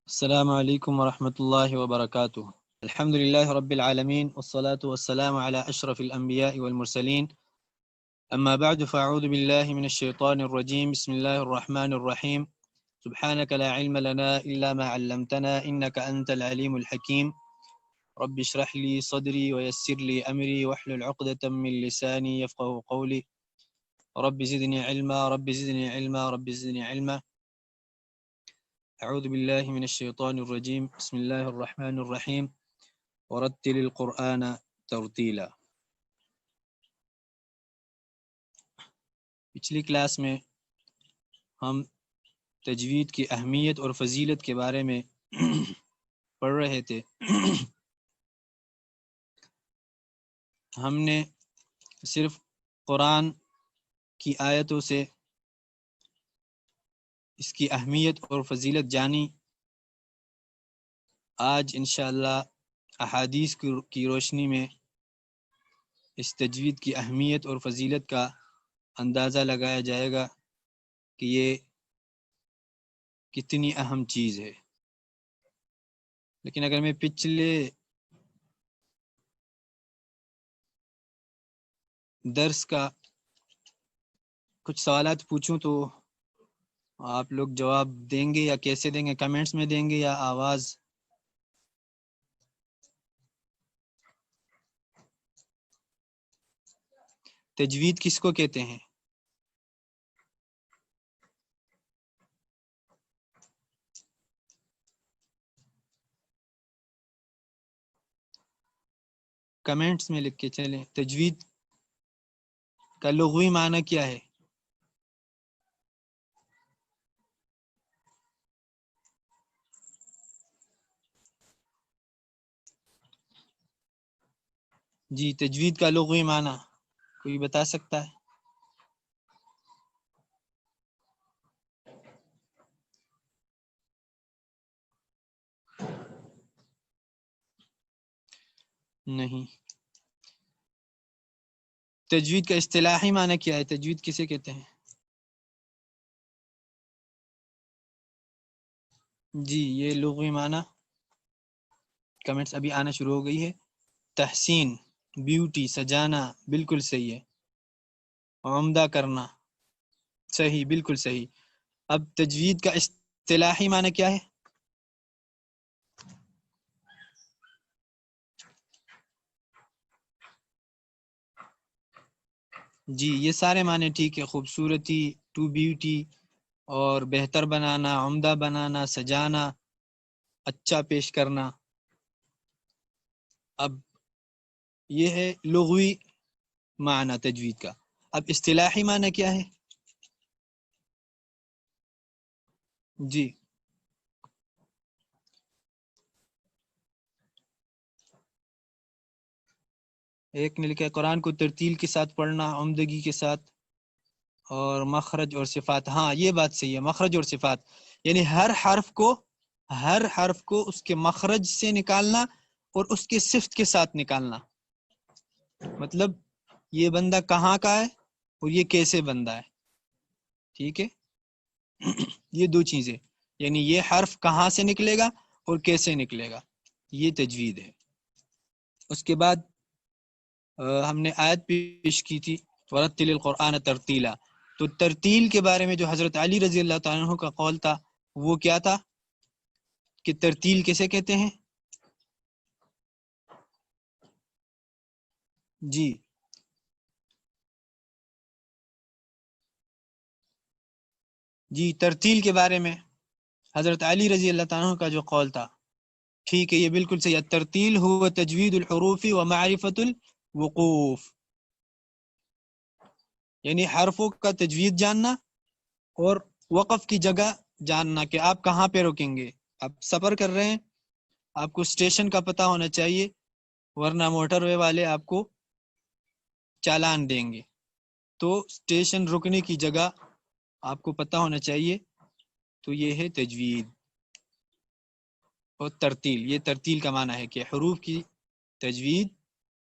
السلام علیکم ورحمۃ اللہ وبرکاتہ۔ الحمد للہ رب العالمین والصلاة والسلام على اشرف الانبیاء والمرسلین، اما بعد فاعوذ باللہ من الشیطان الرجیم، بسم اللہ الرحمن الرحیم، سبحانک لا علم لنا الا ما علمتنا انک انت العلیم الحکیم، رب اشرح لی صدری ویسر لی امری واحلل عقدۃ من لسانی یفقهوا قولی، رب زدنی علما رب زدنی علما رب زدنی علما۔ اعوذ باللہ من الشیطان الرجیم، بسم اللہ الرحمن الرحیم، ورتل القرآن ترتیلا۔ پچھلی کلاس میں ہم تجوید کی اہمیت اور فضیلت کے بارے میں پڑھ رہے تھے۔ ہم نے صرف قرآن کی آیتوں سے اس کی اہمیت اور فضیلت جانی۔ آج انشاءاللہ احادیث کی روشنی میں اس تجوید کی اہمیت اور فضیلت کا اندازہ لگایا جائے گا کہ یہ کتنی اہم چیز ہے۔ لیکن اگر میں پچھلے درس کا کچھ سوالات پوچھوں تو آپ لوگ جواب دیں گے یا کیسے دیں گے؟ کمنٹس میں دیں گے یا آواز؟ تجوید کس کو کہتے ہیں؟ کمنٹس میں لکھ کے چلیں۔ تجوید کا لغوی معنی کیا ہے؟ جی، تجوید کا لغوی معنی کوئی بتا سکتا ہے؟ نہیں۔ تجوید کا اصطلاحی معنی کیا ہے؟ تجوید کسے کہتے ہیں؟ جی، یہ لغوی معنی کمنٹس ابھی آنا شروع ہو گئی ہے۔ تحسین، بیوٹی، سجانا، بالکل صحیح ہے۔ عمدہ کرنا، صحیح، بالکل صحیح۔ اب تجوید کا اصطلاحی معنی کیا ہے؟ جی، یہ سارے معنی ٹھیک ہے۔ خوبصورتی، ٹو بیوٹی، اور بہتر بنانا، عمدہ بنانا، سجانا، اچھا پیش کرنا۔ اب یہ ہے لغوی معنی تجوید کا۔ اب اصطلاحی معنی کیا ہے؟ جی، ایک نے لکھا ہے قرآن کو ترتیل کے ساتھ پڑھنا، عمدگی کے ساتھ، اور مخرج اور صفات۔ ہاں، یہ بات صحیح ہے، مخرج اور صفات، یعنی ہر حرف کو اس کے مخرج سے نکالنا اور اس کے صفت کے ساتھ نکالنا۔ مطلب یہ بندہ کہاں کا ہے اور یہ کیسے بندہ ہے، ٹھیک ہے؟ یہ دو چیزیں، یعنی یہ حرف کہاں سے نکلے گا اور کیسے نکلے گا، یہ تجوید ہے۔ اس کے بعد ہم نے آیت پیش کی تھی ورتل القرآن ترتیلا۔ تو ترتیل کے بارے میں جو حضرت علی رضی اللہ تعالیٰ عنہ کا قول تھا وہ کیا تھا کہ ترتیل کیسے کہتے ہیں؟ جی، ترتیل کے بارے میں حضرت علی رضی اللہ تعالیٰ عنہ کا جو قول تھا، ٹھیک ہے، یہ بالکل صحیح ہے۔ ترتیل ہوا تجوید الحروف و معرفت الوقوف، یعنی حرفوں کا تجوید جاننا اور وقف کی جگہ جاننا کہ آپ کہاں پہ رکیں گے۔ آپ سفر کر رہے ہیں، آپ کو اسٹیشن کا پتہ ہونا چاہیے، ورنہ موٹر وے والے آپ کو چالان دیں گے۔ تو اسٹیشن رکنے کی جگہ آپ کو پتہ ہونا چاہیے، تو یہ ہے تجوید اور ترتیل۔ یہ ترتیل کا معنی ہے کہ حروف کی تجوید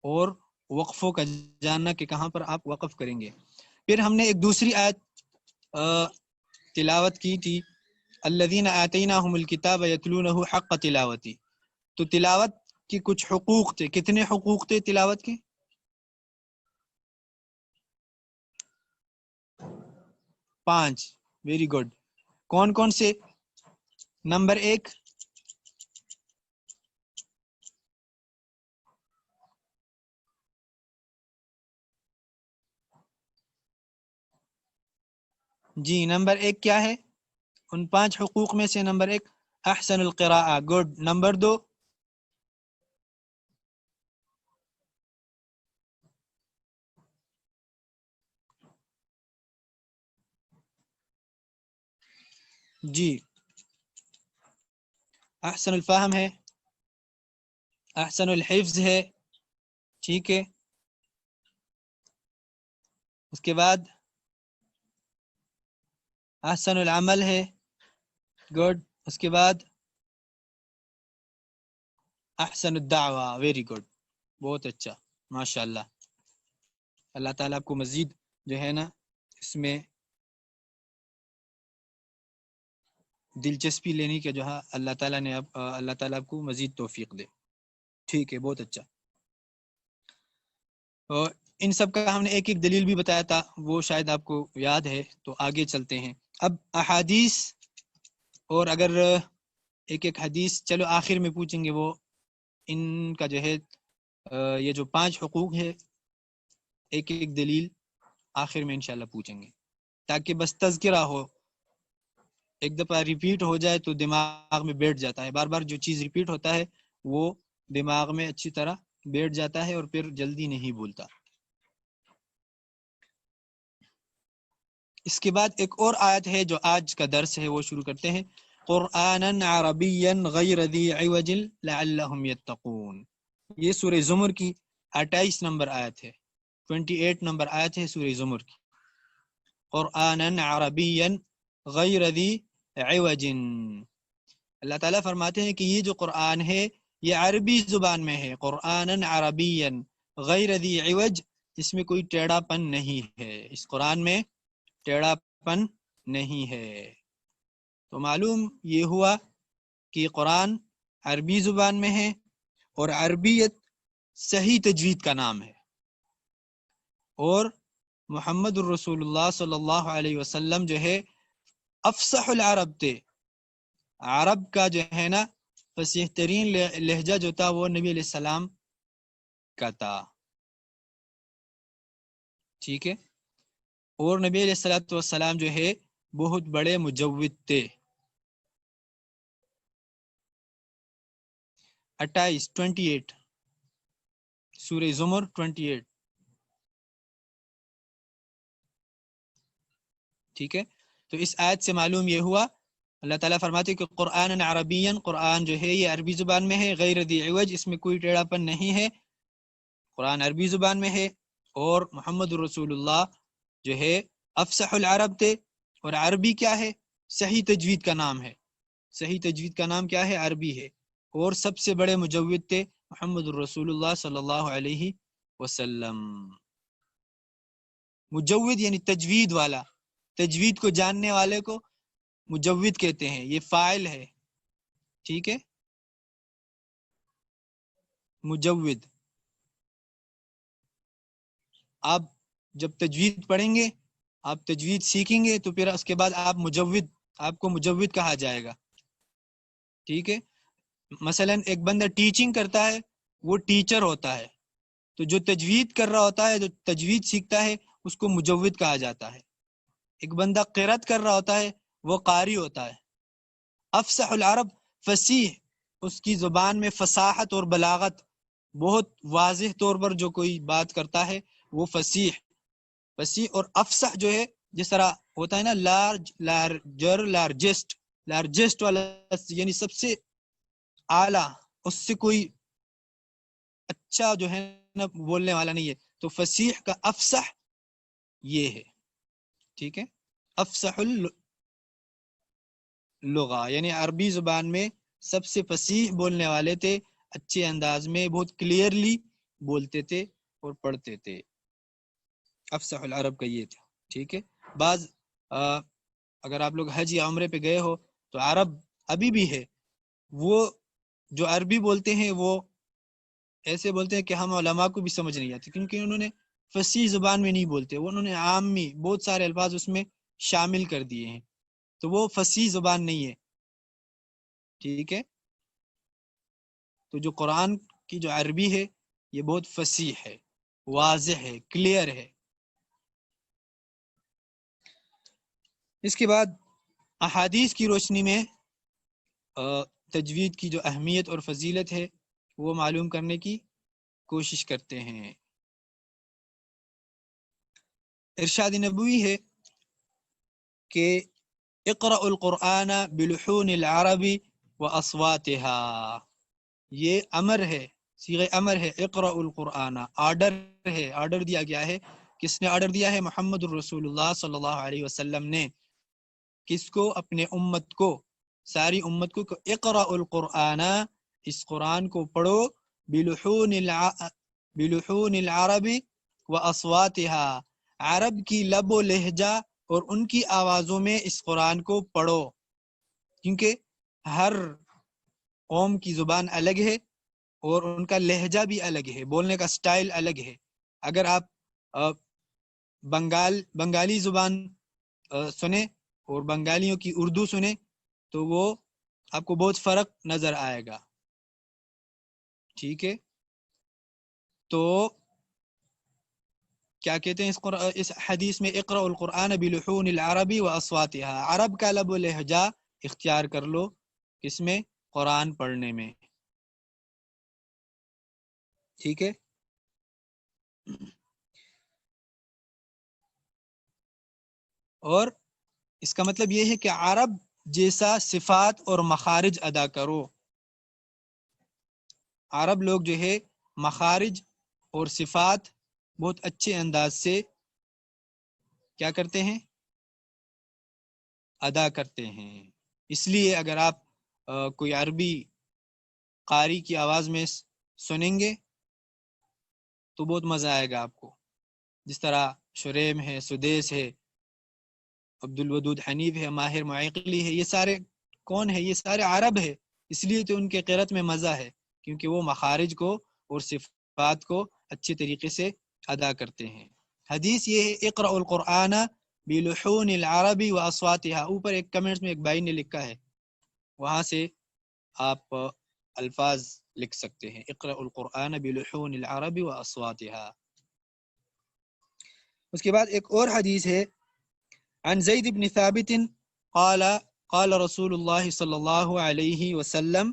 اور وقفوں کا جاننا کہ کہاں پر آپ وقف کریں گے۔ پھر ہم نے ایک دوسری آیت تلاوت کی تھی، الذین آتیناہم الکتاب یتلونہ حق تلاوتی، تو تلاوت کی کچھ حقوق تھے. کتنے حقوق تھے تلاوت کے؟ 5. Very good. کون کون سے؟ نمبر 1، جی نمبر 1 کیا ہے ان 5 حقوق میں سے؟ نمبر 1 احسن القراءہ. گڈ. نمبر 2 جی احسن الفہم ہے، احسن الحفظ ہے، ٹھیک ہے. اس کے بعد احسن العمل ہے، گڈ. اس کے بعد احسن الدعوہ، ویری گڈ، بہت اچھا، ماشاء اللہ. اللہ تعالیٰ آپ کو مزید جو ہے نا اس میں دلچسپی لینے کے جو ہے اللہ تعالیٰ نے اللہ تعالیٰ آپ کو مزید توفیق دے. ٹھیک ہے، بہت اچھا. اور ان سب کا ہم نے ایک ایک دلیل بھی بتایا تھا، وہ شاید آپ کو یاد ہے. تو آگے چلتے ہیں. اب احادیث، اور اگر ایک ایک حدیث چلو آخر میں پوچھیں گے، وہ ان کا جو ہے یہ جو 5 حقوق ہے ایک ایک دلیل آخر میں انشاءاللہ پوچھیں گے، تاکہ بس تذکرہ ہو. ایک دفعہ ریپیٹ ہو جائے تو دماغ میں بیٹھ جاتا ہے. بار بار جو چیز ریپیٹ ہوتا ہے وہ دماغ میں اچھی طرح بیٹھ جاتا ہے اور پھر جلدی نہیں بھولتا. اس کے بعد ایک اور آیت ہے جو آج کا درس ہے، وہ شروع کرتے ہیں. قرآنا عربیا غیر ذی عوج لعلہم یتقون. یہ سورہ زمر کی 28 نمبر آیت ہے، 28 نمبر آیت ہے سورہ زمر کی. قرآنا عربیا غیر ذی عوج. اللہ تعالیٰ فرماتے ہیں کہ یہ جو قرآن ہے یہ عربی زبان میں ہے. قرآنا عربیا غیر ذی عوج، اس میں کوئی ٹیڑھا پن نہیں ہے، اس قرآن میں ٹیڑھا پن نہیں ہے. تو معلوم یہ ہوا کہ قرآن عربی زبان میں ہے، اور عربیت صحیح تجوید کا نام ہے. اور محمد الرسول اللہ صلی اللہ علیہ وسلم جو ہے افصح العرب تھے. عرب کا جو ہے نا فصیح ترین لہجہ جو تھا وہ نبی علیہ السلام کا تھا، ٹھیک ہے. اور نبی علیہ السلام جو ہے بہت بڑے مجود تھے. 28 سورہ زمر 28، ٹھیک ہے. تو اس آیت سے معلوم یہ ہوا، اللہ تعالیٰ فرماتے کہ قرآن عربین، قرآن جو ہے یہ عربی زبان میں ہے، غیر ذی عوج، اس میں کوئی ٹیڑھا پن نہیں ہے، قرآن عربی زبان میں ہے. اور محمد الرسول اللہ جو ہے افصح العرب تھے. اور عربی کیا ہے؟ صحیح تجوید کا نام ہے. صحیح تجوید کا نام کیا ہے؟ عربی ہے. اور سب سے بڑے مجود تھے محمد الرسول اللہ صلی اللہ علیہ وسلم. مجود یعنی تجوید والا، تجوید کو جاننے والے کو مجود کہتے ہیں. یہ فاعل ہے، ٹھیک ہے، مجود. آپ جب تجوید پڑھیں گے، آپ تجوید سیکھیں گے تو پھر اس کے بعد آپ کو مجود کہا جائے گا، ٹھیک ہے. مثلا ایک بندہ ٹیچنگ کرتا ہے وہ ٹیچر ہوتا ہے. تو جو تجوید کر رہا ہوتا ہے، جو تجوید سیکھتا ہے، اس کو مجود کہا جاتا ہے. ایک بندہ قرات کر رہا ہوتا ہے وہ قاری ہوتا ہے. افصح العرب، فصیح، اس کی زبان میں فصاحت اور بلاغت، بہت واضح طور پر جو کوئی بات کرتا ہے وہ فصیح. اور افصح جو ہے جس طرح ہوتا ہے نا لارج، لارجر، لارجسٹ والا یعنی سب سے اعلیٰ، اس سے کوئی اچھا جو ہے نا بولنے والا نہیں ہے. تو فصیح کا افصح یہ ہے، ٹھیک ہے. افصح اللغہ یعنی عربی زبان میں سب سے فصیح بولنے والے تھے، اچھے انداز میں بہت کلیئرلی بولتے تھے اور پڑھتے تھے. افصح العرب کا یہ تھا، ٹھیک ہے. بعض اگر آپ لوگ حج یا عمرے پہ گئے ہو تو عرب ابھی بھی ہے، وہ جو عربی بولتے ہیں وہ ایسے بولتے ہیں کہ ہم علماء کو بھی سمجھ نہیں آتی، کیونکہ انہوں نے فصیح زبان میں نہیں بولتے، وہ انہوں نے عامی بہت سارے الفاظ اس میں شامل کر دیے ہیں، تو وہ فصیح زبان نہیں ہے، ٹھیک ہے۔ تو جو قرآن کی جو عربی ہے یہ بہت فصیح ہے، واضح ہے، کلیئر ہے۔ اس کے بعد احادیث کی روشنی میں تجوید کی جو اہمیت اور فضیلت ہے وہ معلوم کرنے کی کوشش کرتے ہیں۔ ارشاد نبوی ہے کہ اقرأ القرآن بلحون العرب واصواتها، یہ امر ہے، صیغہ امر ہے، اقرأ القرآن، آرڈر ہے، آرڈر دیا گیا ہے، کس نے آرڈر دیا ہے؟ محمد الرسول اللہ صلی اللہ علیہ وسلم نے، کس کو؟ اپنے امت کو، ساری امت کو، کہ اقرأ القرآن، اس قرآن کو پڑھو، بلحون العرب واصواتها، عرب کی لب و لہجہ اور ان کی آوازوں میں اس قرآن کو پڑھو، کیونکہ ہر قوم کی زبان الگ ہے اور ان کا لہجہ بھی الگ ہے، بولنے کا سٹائل الگ ہے۔ اگر آپ بنگالی زبان سنیں اور بنگالیوں کی اردو سنیں تو وہ آپ کو بہت فرق نظر آئے گا، ٹھیک ہے۔ تو کیا کہتے ہیں اس حدیث میں؟ اقرأ القرآن بلحون العرب واصواتها، عرب کا لب و لہجہ اختیار کر لو، کس میں؟ قرآن پڑھنے میں، ٹھیک ہے۔ اور اس کا مطلب یہ ہے کہ عرب جیسا صفات اور مخارج ادا کرو، عرب لوگ جو ہے مخارج اور صفات بہت اچھے انداز سے کیا کرتے ہیں؟ ادا کرتے ہیں۔ اس لیے اگر آپ کوئی عربی قاری کی آواز میں سنیں گے تو بہت مزہ آئے گا آپ کو، جس طرح شریم ہے، سدیس ہے، عبد الودود حنیف ہے، ماہر معیقلی ہے، یہ سارے کون ہے؟ یہ سارے عرب ہے، اس لیے تو ان کے قرأت میں مزہ ہے، کیونکہ وہ مخارج کو اور صفات کو اچھے طریقے سے ادا کرتے ہیں۔ حدیث یہ ہے اقرأ القرآن بلحون العرب واصواتها، اوپر ایک کمنٹس میں ایک بھائی نے لکھا ہے، وہاں سے آپ الفاظ لکھ سکتے ہیں، اقرأ القرآن بلحون العرب واصواتها۔ اس کے بعد ایک اور حدیث ہے، عن زید بن ثابت قال قال رسول اللہ صلی اللہ علیہ وسلم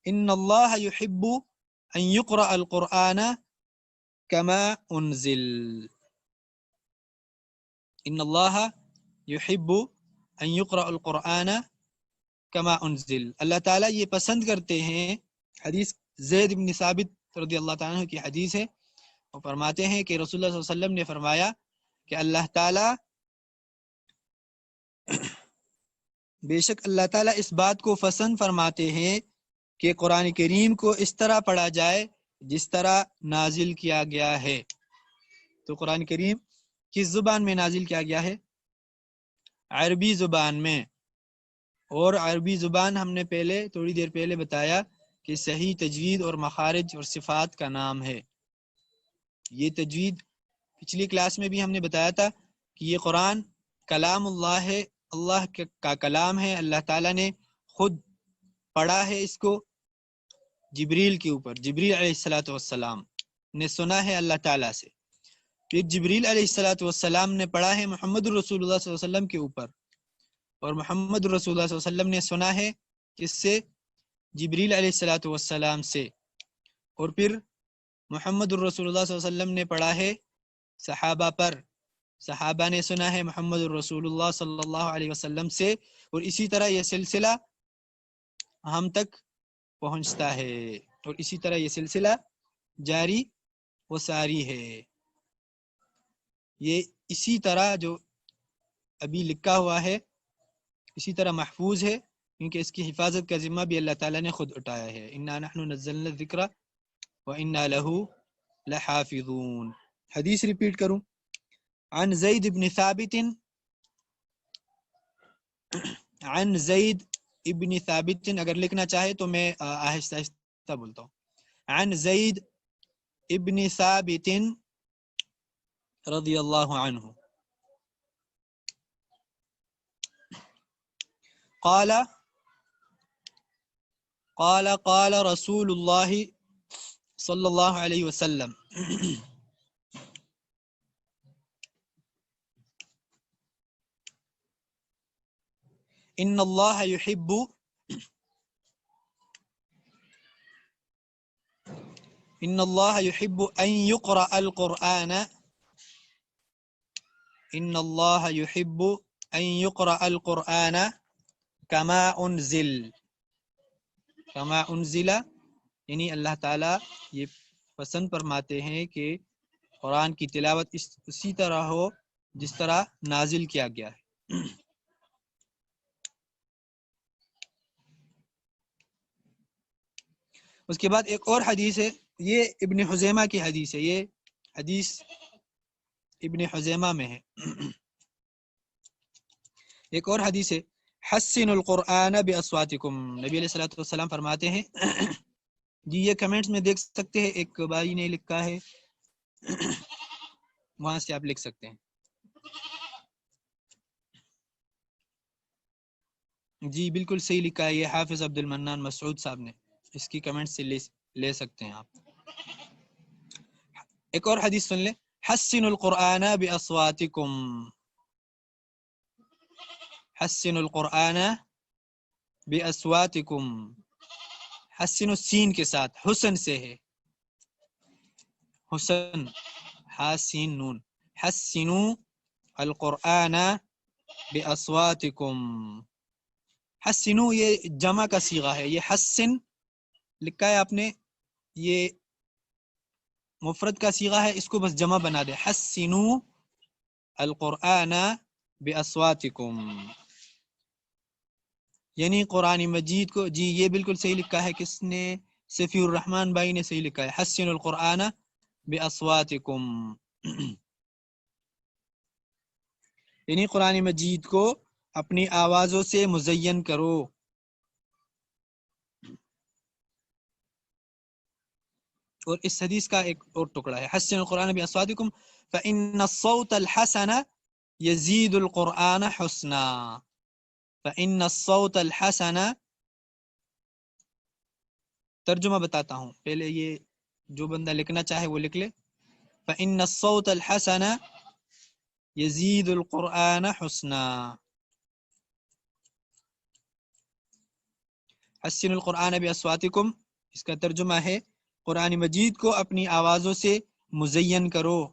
ان اللہ يحب ان يقرأ القرآن كما انزل، ان اللہ يحب ان يقرأ القرآن كما انزل، اللہ تعالیٰ یہ پسند کرتے ہیں، حدیث زید بن ثابت رضی اللہ تعالیٰ عنہ کی حدیث ہے، وہ فرماتے ہیں کہ رسول اللہ صلی اللہ علیہ وسلم نے فرمایا کہ اللہ تعالیٰ بے شک اللہ تعالیٰ اس بات کو پسند فرماتے ہیں کہ قرآن کریم کو اس طرح پڑھا جائے جس طرح نازل کیا گیا ہے۔ تو قرآن کریم کس زبان میں نازل کیا گیا ہے؟ عربی زبان میں، اور عربی زبان ہم نے تھوڑی دیر پہلے بتایا کہ صحیح تجوید اور مخارج اور صفات کا نام ہے۔ یہ تجوید پچھلی کلاس میں بھی ہم نے بتایا تھا کہ یہ قرآن کلام اللہ ہے، اللہ کا کلام ہے، اللہ تعالیٰ نے خود پڑھا ہے اس کو جبریل کے اوپر، جبریل علیہ السلام نے سنا ہے اللہ تعالیٰ سے، پھر جبریل علیہ السلام نے پڑھا ہے محمد الرسول اللہ صلی اللہ علیہ وسلم کے اوپر، اور محمد الرسول اللہ صلی اللہ علیہ وسلم نے سنا ہے کس سے؟ جبریل علیہ السلام سے، اور پھر محمد الرسول اللہ صلی اللہ علیہ وسلم نے پڑھا ہے صحابہ پر، صحابہ نے سنا ہے محمد الرسول اللہ صلی اللہ علیہ وسلم سے، اور اسی طرح یہ سلسلہ ہم تک پہنچتا ہے، اور اسی طرح یہ سلسلہ جاری و ساری ہے۔ یہ اسی طرح جو ابھی لکھا ہوا ہے اسی طرح محفوظ ہے، کیونکہ اس کی حفاظت کا ذمہ بھی اللہ تعالیٰ نے خود اٹھایا ہے، انا نحن نزلنا الذکر وانا له لحافظون۔ حدیث ریپیٹ کروں، عن زید بن ثابت عن زید ابن ثابت، اگر لکھنا چاہے تو میں آہستہ آہستہ بولتا ہوں. عن زید ابن ثابت رضی اللہ عنہ قال قال رسول اللہ صلی اللہ علیہ وسلم ان اللہ يحب ان يقرأ القرآن ان اللہ يحب ان يقرأ القرآن كما انزل، یعنی اللہ تعالیٰ یہ پسند فرماتے ہیں کہ قرآن کی تلاوت اسی طرح ہو جس طرح نازل کیا گیا ہے. اس کے بعد ایک اور حدیث ہے، یہ ابن حزیمہ کی حدیث ہے، یہ حدیث ابن حزیمہ میں ہے. ایک اور حدیث ہے حسن القرآن باصواتکم، نبی علیہ الصلوۃ والسلام فرماتے ہیں جی یہ کمنٹس میں دیکھ سکتے ہیں، ایک بھائی نے لکھا ہے وہاں سے آپ لکھ سکتے ہیں. جی بالکل صحیح لکھا ہے، یہ حافظ عبد المنان مسعود صاحب نے، اس کی کمنٹ سے لے سکتے ہیں آپ. ایک اور حدیث سن لیں، حسن القرآن باصواتکم، حسن القرآن باصواتکم، حسن السین کے ساتھ، حسن سے ہے، حسن حاسین نون، حسنوا القرآن باصواتکم. حسنو یہ جمع کا صیغہ ہے، یہ حسن لکھا ہے آپ نے، یہ مفرد کا صیغہ ہے، اس کو بس جمع بنا دے، حسنو القرآن باصواتکم، یعنی قرآن مجید کو. جی یہ بالکل صحیح لکھا ہے، کس نے؟ سفی الرحمن بھائی نے صحیح لکھا ہے، حسن القرآن باصواتکم، یعنی قرآن مجید کو اپنی آوازوں سے مزین کرو. اور اس حدیث کا ایک اور ٹکڑا ہے، حسن القرآن باصواتکم فإن الصوت الحسن يزيد القرآن حسنا، فإن الصوت الحسن، ترجمہ بتاتا ہوں پہلے، یہ جو بندہ لکھنا چاہے وہ لکھ لے. فإن الصوت الحسن يزيد القرآن حسنا، حسن القرآن باصواتکم، اس کا ترجمہ ہے قرآن مجید کو اپنی آوازوں سے مزین کرو،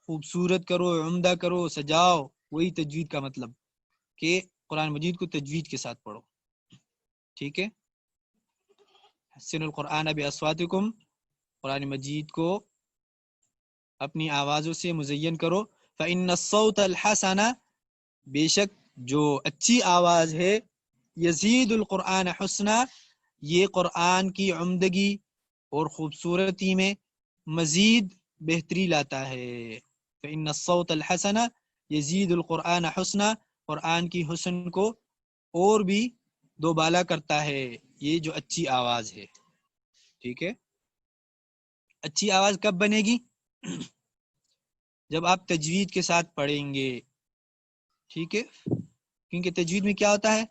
خوبصورت کرو، عمدہ کرو، سجاؤ. وہی تجوید کا مطلب کہ قرآن مجید کو تجوید کے ساتھ پڑھو. ٹھیک ہے، حسن القرآن باصواتکم، قرآن مجید کو اپنی آوازوں سے مزین کرو. فإن الصوت الحسن، بے شک جو اچھی آواز ہے، یزید القرآن حسنا، یہ قرآن کی عمدگی اور خوبصورتی میں مزید بہتری لاتا ہے. فإن الصوت الحسن یزید القرآن حسنا، قرآن کی حسن کو اور بھی دوبالا کرتا ہے، یہ جو اچھی آواز ہے. ٹھیک ہے، اچھی آواز کب بنے گی؟ جب آپ تجوید کے ساتھ پڑھیں گے. ٹھیک ہے، کیونکہ تجوید میں کیا ہوتا ہے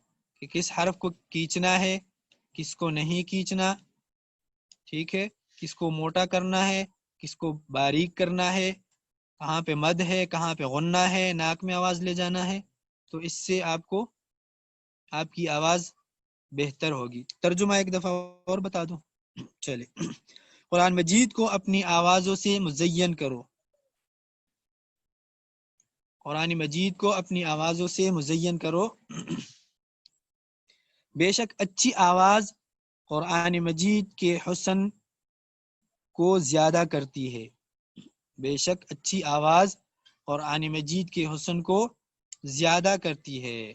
کہ کس حرف کو کھینچنا ہے، کس کو نہیں کھینچنا. ٹھیک ہے، کس کو موٹا کرنا ہے، کس کو باریک کرنا ہے، کہاں پہ مد ہے، کہاں پہ غنہ ہے، ناک میں آواز لے جانا ہے. تو اس سے آپ کی آواز بہتر ہوگی. ترجمہ ایک دفعہ اور بتا دوں. چلے، قرآن مجید کو اپنی آوازوں سے مزین کرو، قرآن مجید کو اپنی آوازوں سے مزین کرو. بے شک اچھی آواز قرآن مجید کے حسن کو زیادہ کرتی ہے، بے شک اچھی آواز قرآن مجید کے حسن کو زیادہ کرتی ہے.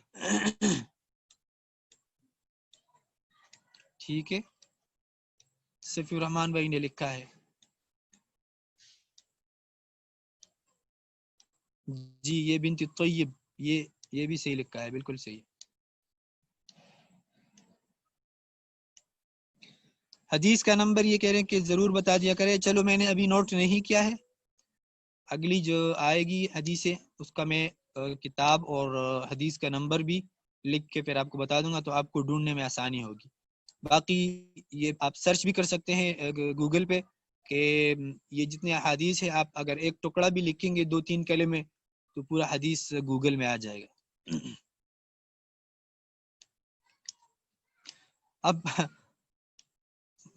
ٹھیک ہے، سفی الرحمن بھائی نے لکھا ہے. جی یہ بنت طیب، یہ یہ بھی صحیح لکھا ہے، بالکل صحیح. حدیث کا نمبر یہ کہہ رہے ہیں کہ ضرور بتا دیا کرے. چلو میں نے ابھی نوٹ نہیں کیا ہے، اگلی جو آئے گی حدیثیں اس کا میں کتاب اور حدیث کا نمبر بھی لکھ کے پھر آپ کو بتا دوں گا، تو آپ کو ڈھونڈنے میں آسانی ہوگی. باقی یہ آپ سرچ بھی کر سکتے ہیں گوگل پہ کہ یہ جتنے احادیث ہیں، آپ اگر ایک ٹکڑا بھی لکھیں گے 2-3 کلمے تو پورا حدیث گوگل میں آ جائے گا. اب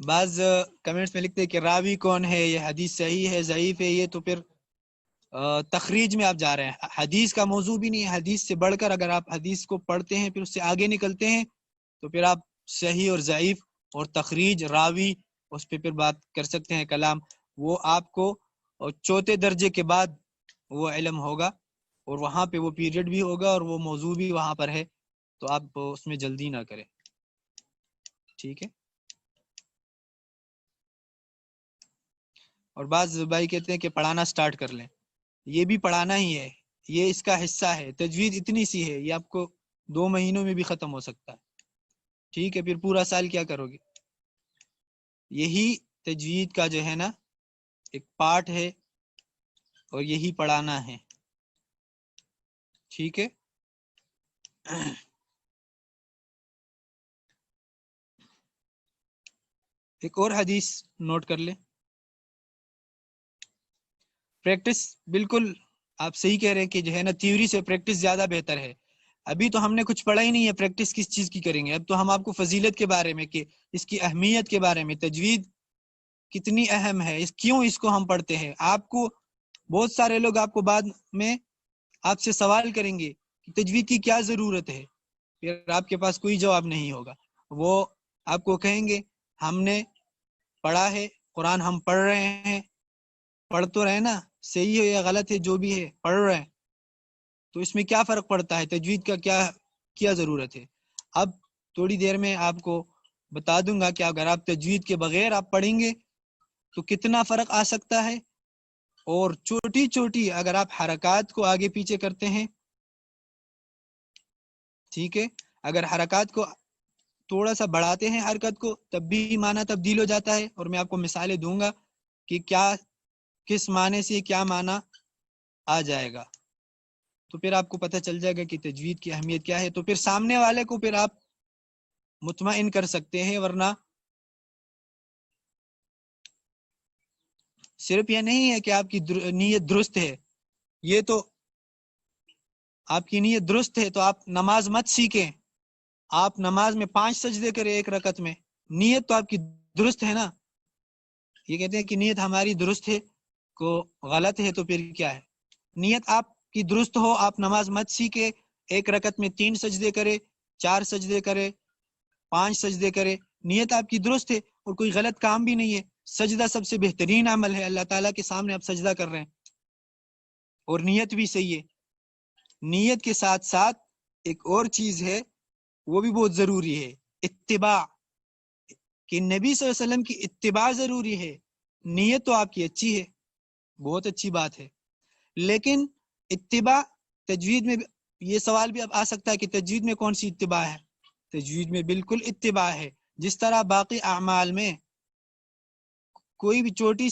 بعض کمنٹس میں لکھتے ہیں کہ راوی کون ہے، یہ حدیث صحیح ہے ضعیف ہے، یہ تو پھر تخریج میں آپ جا رہے ہیں. حدیث کا موضوع بھی نہیں ہے، حدیث سے بڑھ کر اگر آپ حدیث کو پڑھتے ہیں پھر اس سے آگے نکلتے ہیں تو پھر آپ صحیح اور ضعیف اور تخریج راوی اس پہ پھر بات کر سکتے ہیں کلام. وہ آپ کو چوتھے درجے کے بعد وہ علم ہوگا اور وہاں پہ وہ پیریڈ بھی ہوگا اور وہ موضوع بھی وہاں پر ہے، تو آپ اس میں جلدی نہ کریں. ٹھیک ہے. اور بعض بھائی کہتے ہیں کہ پڑھانا سٹارٹ کر لیں، یہ بھی پڑھانا ہی ہے، یہ اس کا حصہ ہے. تجوید اتنی سی ہے، یہ آپ کو 2 مہینوں میں بھی ختم ہو سکتا ہے. ٹھیک ہے، پھر پورا سال کیا کرو گے؟ یہی تجوید کا جو ہے نا ایک پارٹ ہے اور یہی پڑھانا ہے. ٹھیک ہے. ایک اور حدیث نوٹ کر لیں. پریکٹس، بالکل آپ صحیح کہہ رہے ہیں کہ جو ہے نا تھیوری سے پریکٹس زیادہ بہتر ہے. ابھی تو ہم نے کچھ پڑھا ہی نہیں ہے، پریکٹس کس چیز کی کریں گے؟ اب تو ہم آپ کو فضیلت کے بارے میں، کہ اس کی اہمیت کے بارے میں، تجوید کتنی اہم ہے، کیوں اس کو ہم پڑھتے ہیں. آپ کو بہت سارے لوگ آپ کو بعد میں آپ سے سوال کریں گے کہ تجوید کی کیا ضرورت ہے، پھر آپ کے پاس کوئی جواب نہیں ہوگا. وہ آپ کو کہیں گے ہم نے پڑھا ہے قرآن، ہم پڑھ رہے ہیں، پڑھ تو رہے نا، صحیح ہے یا غلط ہے جو بھی ہے پڑھ رہے ہیں، تو اس میں کیا فرق پڑتا ہے، تجوید کا کیا ضرورت ہے. اب تھوڑی دیر میں آپ کو بتا دوں گا کہ اگر آپ تجوید کے بغیر آپ پڑھیں گے تو کتنا فرق آ سکتا ہے. اور چھوٹی چھوٹی اگر آپ حرکات کو آگے پیچھے کرتے ہیں، ٹھیک ہے، اگر حرکات کو تھوڑا سا بڑھاتے ہیں حرکت کو، تب بھی معنی تبدیل ہو جاتا ہے. اور میں آپ کو مثالیں دوں گا کہ کس معنی سے کیا معنی آ جائے گا، تو پھر آپ کو پتہ چل جائے گا کہ تجوید کی اہمیت کیا ہے. تو پھر سامنے والے کو پھر آپ مطمئن کر سکتے ہیں. ورنہ صرف یہ نہیں ہے کہ آپ کی نیت درست ہے، یہ تو آپ کی نیت درست ہے تو آپ نماز مت سیکھیں. آپ نماز میں 5 سجدے کریں ایک رکعت میں، نیت تو آپ کی درست ہے نا. یہ کہتے ہیں کہ نیت ہماری درست ہے کو غلط ہے، تو پھر کیا ہے؟ نیت آپ کی درست ہو، آپ نماز مت سیکھے، ایک رکعت میں 3 سجدے کرے، 4 سجدے کرے، 5 سجدے کرے، نیت آپ کی درست ہے اور کوئی غلط کام بھی نہیں ہے. سجدہ سب سے بہترین عمل ہے، اللہ تعالیٰ کے سامنے آپ سجدہ کر رہے ہیں اور نیت بھی صحیح ہے. نیت کے ساتھ ساتھ ایک اور چیز ہے، وہ بھی بہت ضروری ہے، اتباع، کہ نبی صلی اللہ علیہ وسلم کی اتباع ضروری ہے. نیت تو آپ کی اچھی ہے، بہت اچھی بات ہے، لیکن اتباع تجوید میں یہ سوال بھی اب آ سکتا ہے کہ تجوید میں کون سی اتباع ہے؟ تجوید میں بالکل اتباع ہے. جس طرح باقی اعمال میں کوئی بھی چھوٹے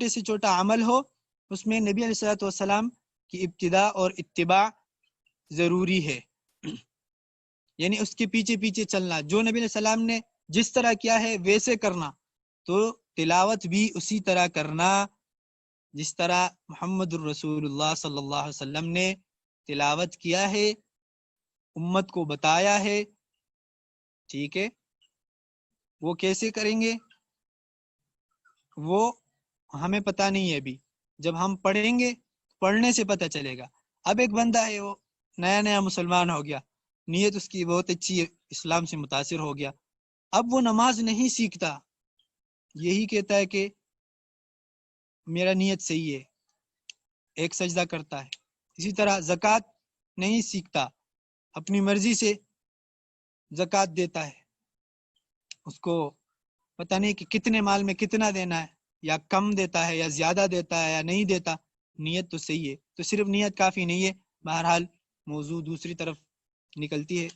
سے چھوٹا عمل ہو، اس میں نبی علیہ الصلوۃ والسلام کی ابتداء اور اتباع ضروری ہے. یعنی اس کے پیچھے پیچھے چلنا، جو نبی علیہ السلام نے جس طرح کیا ہے ویسے کرنا. تو تلاوت بھی اسی طرح کرنا جس طرح محمد الرسول اللہ صلی اللہ علیہ وسلم نے تلاوت کیا ہے، امت کو بتایا ہے. ٹھیک ہے، وہ کیسے کریں گے وہ ہمیں پتہ نہیں ہے ابھی، جب ہم پڑھیں گے پڑھنے سے پتہ چلے گا. اب ایک بندہ ہے، وہ نیا مسلمان ہو گیا، نیت اس کی بہت اچھی ہے، اسلام سے متاثر ہو گیا، اب وہ نماز نہیں سیکھتا، یہی کہتا ہے کہ میرا نیت صحیح ہے، ایک سجدہ کرتا ہے. اسی طرح زکوٰۃ نہیں سیکھتا، اپنی مرضی سے زکوٰۃ دیتا ہے، اس کو پتہ نہیں کہ کتنے مال میں کتنا دینا ہے، یا کم دیتا ہے یا زیادہ دیتا ہے یا نہیں دیتا. نیت تو صحیح ہے، تو صرف نیت کافی نہیں ہے. بہرحال موضوع دوسری طرف نکلتی ہے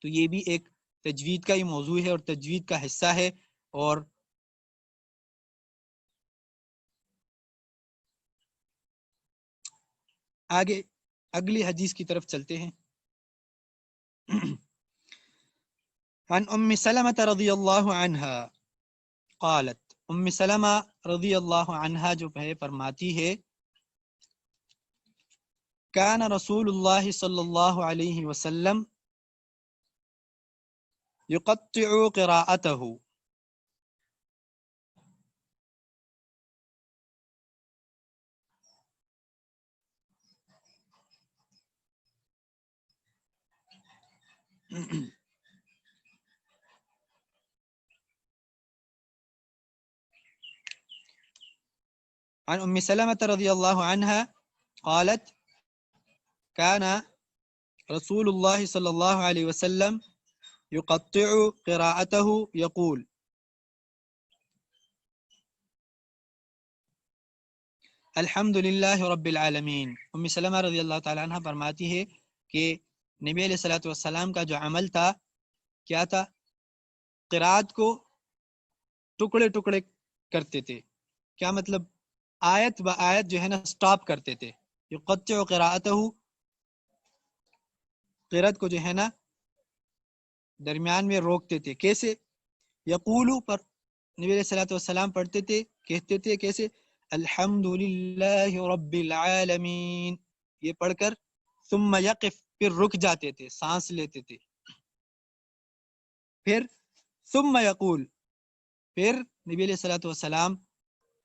تو یہ بھی ایک تجوید کا ہی موضوع ہے اور تجوید کا حصہ ہے. اور آگے اگلی حدیث کی طرف چلتے ہیں. عن ام سلمة رضی اللہ عنہا قالت، ام سلمہ رضی اللہ عنہا جو ہے فرماتی ہے کان رسول اللہ صلی اللہ علیہ وسلم يقطع قراءته. عن ام سلمة رضی اللہ عنہا قالت كان رسول الله صلى الله عليه وسلم يقطع قراءته يقول الحمد للہ رب العالمین. ام سلمہ رضی اللہ تعالیٰ عنہ فرماتی ہے کہ نبی علیہ الصلوۃ والسلام کا جو عمل تھا کیا تھا؟ قرات کو ٹکڑے ٹکڑے کرتے تھے. کیا مطلب؟ آیت با آیت جو ہے نا سٹاپ کرتے تھے. یقطع قراءته، قرات کو جو ہے نا درمیان میں روکتے تھے. کیسے؟ یقولو پر نبی علیہ الصلوۃ والسلام پڑھتے تھے، کہتے تھے کیسے؟ الحمد للہ رب العالمین، یہ پڑھ کر ثم یقف، پھر رک جاتے تھے، سانس لیتے تھے. پھر ثم یقول، پھر نبی علیہ الصلوۃ والسلام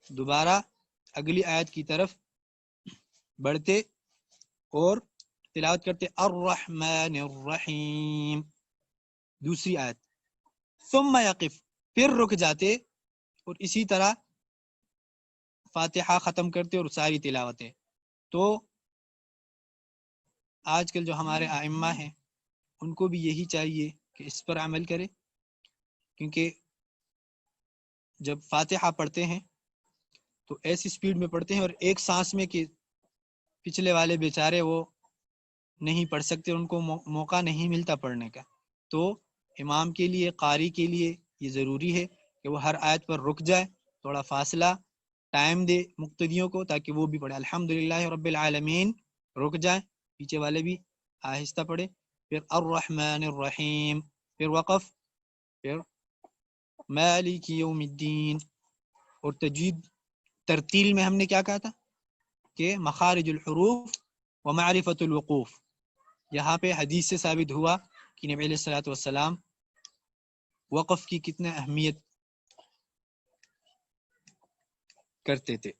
دوبارہ اگلی آیت کی طرف بڑھتے اور تلاوت کرتے الرحمن الرحیم، دوسری آیت. ثم یقف، پھر رک جاتے اور اسی طرح فاتحہ ختم کرتے اور ساری تلاوتیں. تو آج کل جو ہمارے ائمہ ہیں ان کو بھی یہی چاہیے کہ اس پر عمل کرے، کیونکہ جب فاتحہ پڑھتے ہیں تو ایسی سپیڈ میں پڑھتے ہیں اور ایک سانس میں کہ پچھلے والے بیچارے وہ نہیں پڑھ سکتے، ان کو موقع نہیں ملتا پڑھنے کا. تو امام کے لیے، قاری کے لیے یہ ضروری ہے کہ وہ ہر آیت پر رک جائے، تھوڑا فاصلہ ٹائم دے مقتدیوں کو تاکہ وہ بھی پڑھے الحمدللہ رب العالمین، رک جائیں، پیچھے والے بھی آہستہ پڑھے. پھر الرحمن الرحیم، پھر وقف، پھر مالک یوم الدین. اور تجوید ترتیل میں ہم نے کیا کہا تھا کہ مخارج الحروف و معرفت الوقوف. یہاں پہ حدیث سے ثابت ہوا کہ نبی علیہ الصلوۃ والسلام وقف کی کتنے اہمیت کرتے تھے.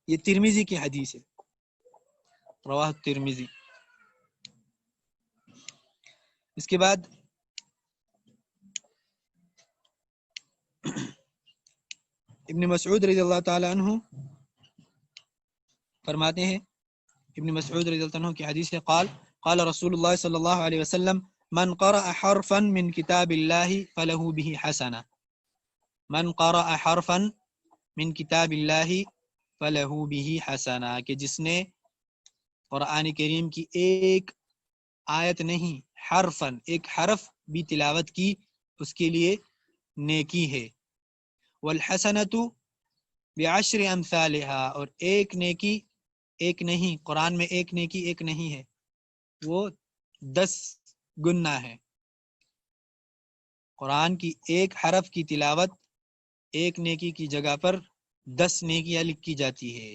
یہ ترمذی کی حدیث ہے، رواہ ترمذی. اس کے بعد ابن مسعود رضی اللہ تعالی عنہ فرماتے ہیں، ابن مسعود رضی اللہ عنہ کی حدیث ہے قال قال رسول اللہ صلی اللہ علیہ وسلم من قرأ حرفا من کتاب اللہ فله به حسنہ. من قرأ حرفا من کتاب اللہ فله به حسنہ، کہ جس نے قرآن کریم کی ایک آیت نہیں، حرفا، ایک حرف بھی تلاوت کی، اس کے لیے نیکی ہے. والحسنۃ بعشر امثالها، اور ایک نیکی ایک نہیں، قرآن میں ایک نیکی ایک نہیں ہے، وہ 10 گنا ہے. قرآن کی ایک حرف کی تلاوت ایک نیکی کی جگہ پر 10 نیکیاں لکھی جاتی ہے.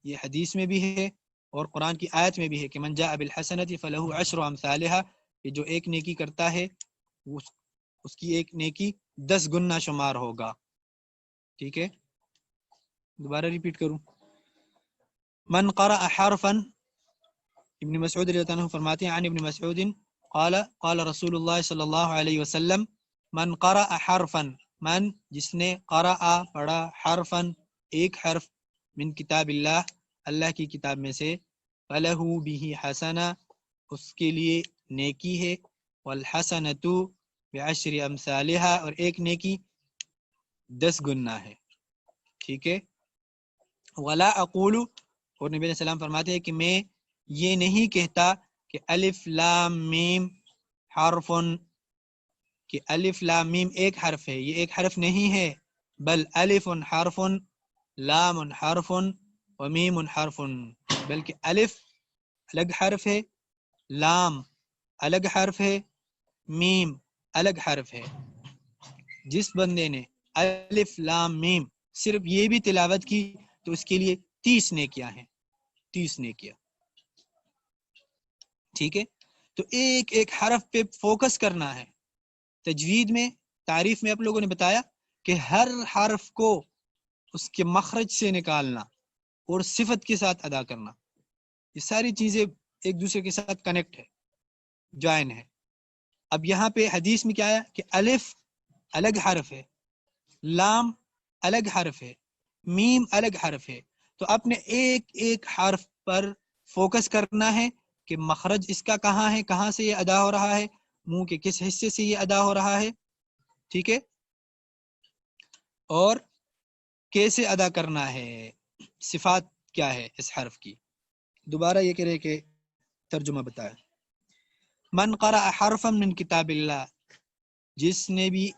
یہ حدیث میں بھی ہے اور قرآن کی آیت میں بھی ہے کہ من جاء بالحسنۃ فلہ عشر امثالها، کہ جو ایک نیکی کرتا ہے اس کی ایک نیکی 10 گنا شمار ہوگا. ٹھیک ہے، دوبارہ ریپیٹ کروں. من قرأ حرفا، ابن مسعود رضی اللہ عنہ فرماتے ہیں عن ابن مسعود قال قال رسول اللہ صلی اللہ علیہ وسلم من قرأ حرفا، من جس نے قرأ پڑھا، حرفا ایک حرف، من کتاب اللہ اللہ کی کتاب میں سے، فلہ بہ حسنہ اس کے لیے نیکی ہے، والحسنۃ بعشر امثالها اور ایک نیکی 10 گنا ہے. ٹھیک ہے. ولا اقول، اور نبی علیہ السلام فرماتے ہیں کہ میں یہ نہیں کہتا کہ الف لام میم حرفن، کہ الف لام میم ایک حرف ہے، یہ ایک حرف نہیں ہے، بل الف حرف لام حرف و میم حرف، بلکہ الف الگ حرف ہے، لام الگ حرف ہے، میم الگ حرف ہے۔ جس بندے نے الف لام میم صرف یہ بھی تلاوت کی تو اس کے لیے 30 نیکیاں ہیں، 30 نیکیاں، ٹھیک ہے۔ تو ایک ایک حرف پہ فوکس کرنا ہے۔ تجوید میں، تعریف میں آپ لوگوں نے بتایا کہ ہر حرف کو اس کے مخرج سے نکالنا اور صفت کے ساتھ ادا کرنا، یہ ساری چیزیں ایک دوسرے کے ساتھ کنیکٹ ہے، جوائن ہے۔ اب یہاں پہ حدیث میں کیا ہے کہ الف الگ حرف ہے، لام الگ حرف ہے، میم الگ حرف ہے، تو آپ نے ایک ایک حرف پر فوکس کرنا ہے کہ مخرج اس کا کہاں ہے، کہاں سے یہ ادا ہو رہا ہے، منہ کے کس حصے سے یہ ادا ہو رہا ہے، ٹھیک ہے، اور کیسے ادا کرنا ہے، صفات کیا ہے اس حرف کی۔ دوبارہ یہ کہہ رہے کہ ترجمہ بتایا، من قرأ حرفا من کتاب اللہ، جس نے بھی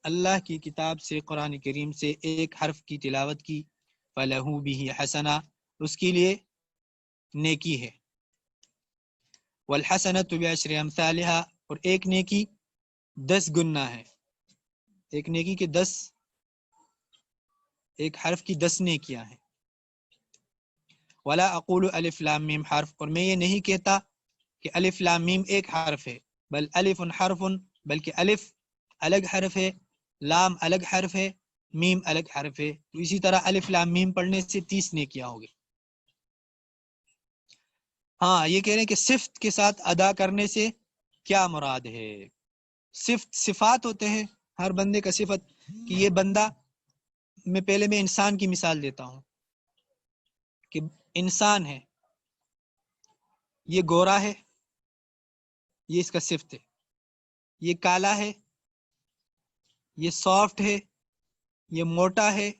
اللہ کی کتاب سے، قرآن کریم سے ایک حرف کی تلاوت کی، فَلَهُ بِهِ حَسَنَةٌ، اس کے لیے نیکی ہے، وَالْحَسَنَةُ بِعَشْرِ أَمْثَالِهَا، اور ایک نیکی 10 گنا ہے، ایک نیکی کے 10، ایک حرف کی 10 نیکیاں ہیں۔ وَلَا أَقُولُ أَلِف لام میم حرف، اور میں یہ نہیں کہتا کہ الف لام میم ایک حرف ہے، بل الف حرف، بلکہ الف الگ حرف ہے، لام الگ حرف ہے، میم الگ حرف ہے، تو اسی طرح الف لام میم پڑھنے سے 30 نیکیاں ہوگی۔ ہاں، یہ کہہ رہے ہیں کہ صفت کے ساتھ ادا کرنے سے کیا مراد ہے؟ صفات ہوتے ہیں ہر بندے کا، صفت کہ یہ بندہ، میں انسان کی مثال دیتا ہوں کہ انسان ہے، یہ گورا ہے، یہ اس کا صفت ہے، یہ کالا ہے، یہ سافٹ ہے، یہ موٹا ہے،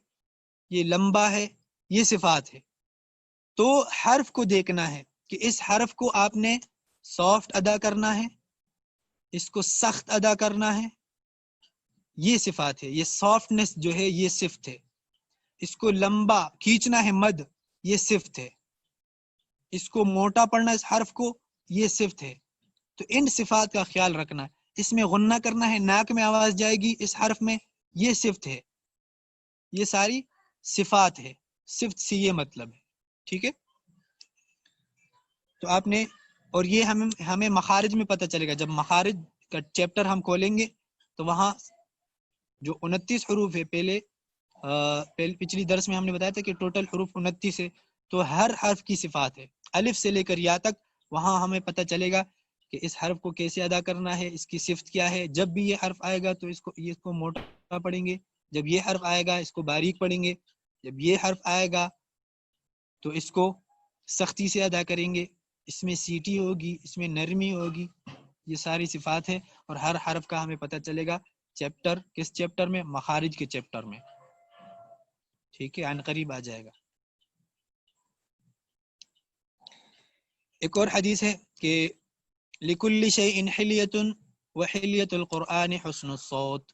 یہ لمبا ہے، یہ صفات ہے۔ تو حرف کو دیکھنا ہے کہ اس حرف کو آپ نے سافٹ ادا کرنا ہے، اس کو سخت ادا کرنا ہے، یہ صفات ہے۔ یہ سافٹنس جو ہے یہ صفت ہے، اس کو لمبا کھینچنا ہے مد، یہ صفت ہے، اس کو موٹا پڑھنا اس حرف کو، یہ صفت ہے۔ تو ان صفات کا خیال رکھنا ہے۔ اس میں غنہ کرنا ہے، ناک میں آواز جائے گی اس حرف میں، یہ صفت ہے۔ یہ ساری صفات ہے، صفت سے یہ مطلب ہے، ٹھیک ہے۔ تو آپ نے، اور یہ ہمیں مخارج میں پتہ چلے گا، جب مخارج کا چیپٹر ہم کھولیں گے تو وہاں جو 29 حروف ہے، پچھلی درس میں ہم نے بتایا تھا کہ ٹوٹل حروف 29 ہے، تو ہر حرف کی صفات ہے، الف سے لے کر یا تک، وہاں ہمیں پتہ چلے گا کہ اس حرف کو کیسے ادا کرنا ہے، اس کی صفت کیا ہے۔ جب بھی یہ حرف آئے گا تو اس کو موٹا پڑھیں گے، جب یہ حرف آئے گا اس کو باریک پڑھیں گے، جب یہ حرف آئے گا تو اس کو سختی سے ادا کریں گے، اس میں سیٹی ہوگی، اس میں نرمی ہوگی، یہ ساری صفات ہیں۔ اور ہر حرف کا ہمیں پتہ چلے گا چیپٹر، کس چیپٹر میں؟ مخارج کے چیپٹر میں، ٹھیک ہے، عن قریب آ جائے گا۔ ایک اور حدیث ہے کہ لِكُلِّ شَيْءٍ حِلْيَةٌ وَحِلْيَةُ الْقُرْآنِ حُسْنُ الصَّوْتِ،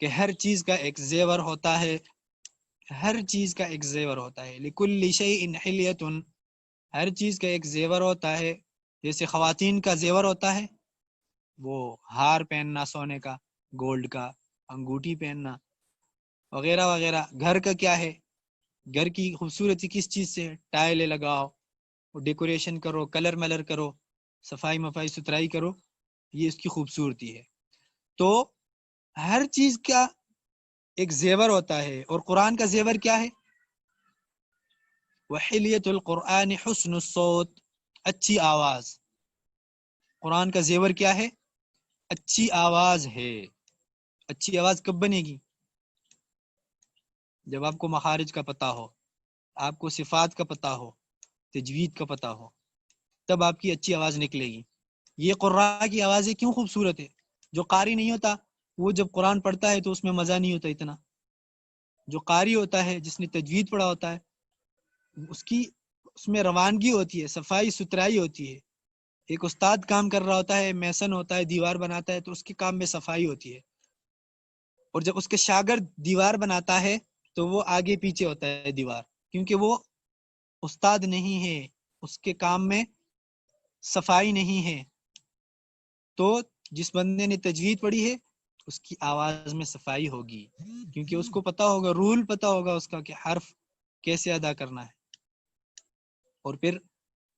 کہ ہر چیز کا ایک زیور ہوتا ہے، ہر چیز کا ایک زیور ہوتا ہے۔ لِكُلِّ شَيْءٍ حِلْيَةٌ، ہر چیز کا ایک زیور ہوتا ہے۔ جیسے خواتین کا زیور ہوتا ہے وہ ہار پہننا سونے کا، گولڈ کا، انگوٹھی پہننا وغیرہ وغیرہ۔ گھر کا کیا ہے؟ گھر کی خوبصورتی کس چیز سے؟ ٹائلیں لگاؤ، ڈیکوریشن کرو، کلر ملر کرو، صفائی مفائی ستھرائی کرو، یہ اس کی خوبصورتی ہے۔ تو ہر چیز کا ایک زیور ہوتا ہے، اور قرآن کا زیور کیا ہے؟ وحلیۃ القرآن حسن الصوت، اچھی آواز۔ قرآن کا زیور کیا ہے؟ اچھی آواز ہے۔ اچھی آواز کب بنے گی؟ جب آپ کو مخارج کا پتہ ہو، آپ کو صفات کا پتہ ہو، تجوید کا پتہ ہو، تب آپ کی اچھی آواز نکلے گی۔ یہ قراء کی آوازیں کیوں خوبصورت ہے؟ جو قاری نہیں ہوتا وہ جب قرآن پڑھتا ہے تو اس میں مزہ نہیں ہوتا اتنا۔ جو قاری ہوتا ہے، جس نے تجوید پڑھا ہوتا ہے، اس میں روانگی ہوتی ہے، صفائی ستھرائی ہوتی ہے. ایک استاد کام کر رہا ہوتا ہے، میسن ہوتا ہے، دیوار بناتا ہے، تو اس کے کام میں صفائی ہوتی ہے. اور جب اس کے شاگرد دیوار بناتا ہے تو وہ آگے پیچھے ہوتا ہے دیوار، کیونکہ وہ استاد نہیں ہے، اس کے کام میں صفائی نہیں ہے. تو جس بندے نے تجوید پڑھی ہے اس کی آواز میں صفائی ہوگی، کیونکہ اس کو پتا ہوگا، رول پتا ہوگا اس کا کہ حرف کیسے ادا کرنا ہے. اور پھر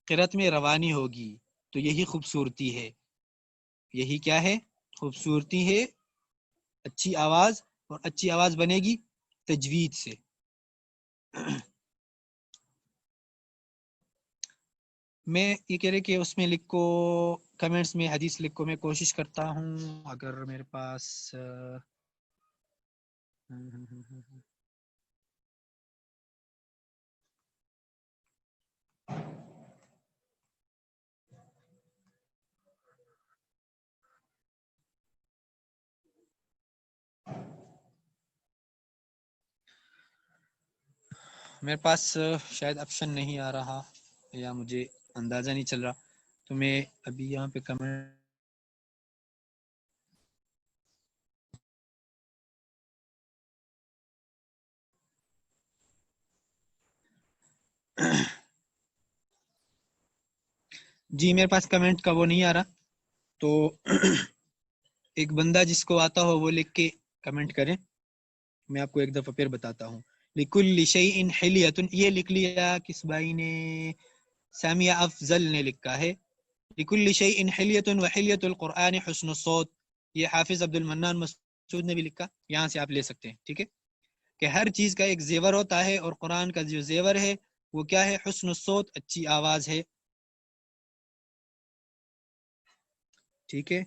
قرأت میں روانی ہوگی. تو یہی خوبصورتی ہے. یہی کیا ہے؟ خوبصورتی ہے. اچھی آواز، اور اچھی آواز بنے گی تجوید سے. میں یہ کہہ رہے کہ اس میں لکھو، کمنٹس میں حدیث لکھو. میں کوشش کرتا ہوں اگر میرے پاس میرے پاس شاید آپشن نہیں آ رہا، یا مجھے اندازہ نہیں چل رہا. تو میں ابھی یہاں پہ کمنٹ جی میرے پاس کمنٹ کا وہ نہیں آ رہا. تو ایک بندہ جس کو آتا ہو وہ لکھ کے کمنٹ کریں. میں آپ کو ایک دفعہ پھر بتاتا ہوں. لِكُلِّ شَيْءٍ حِلْيَةٌ، یہ لکھ لیا کس بھائی نے؟ سامیہ افضل نے لکھا ہے. لِكُلِّ شَيْءٍ حِلْيَةٌ وَحِلْيَةُ الْقُرْآنِ حُسْنُ الصَّوْتِ. یہ حافظ عبد المنان مسعود نے بھی لکھا، یہاں سے آپ لے سکتے ہیں. ٹھیک ہے کہ ہر چیز کا ایک زیور ہوتا ہے، اور قرآن کا جو زیور ہے وہ کیا ہے؟ حسن الصوت، اچھی آواز ہے. ٹھیک ہے.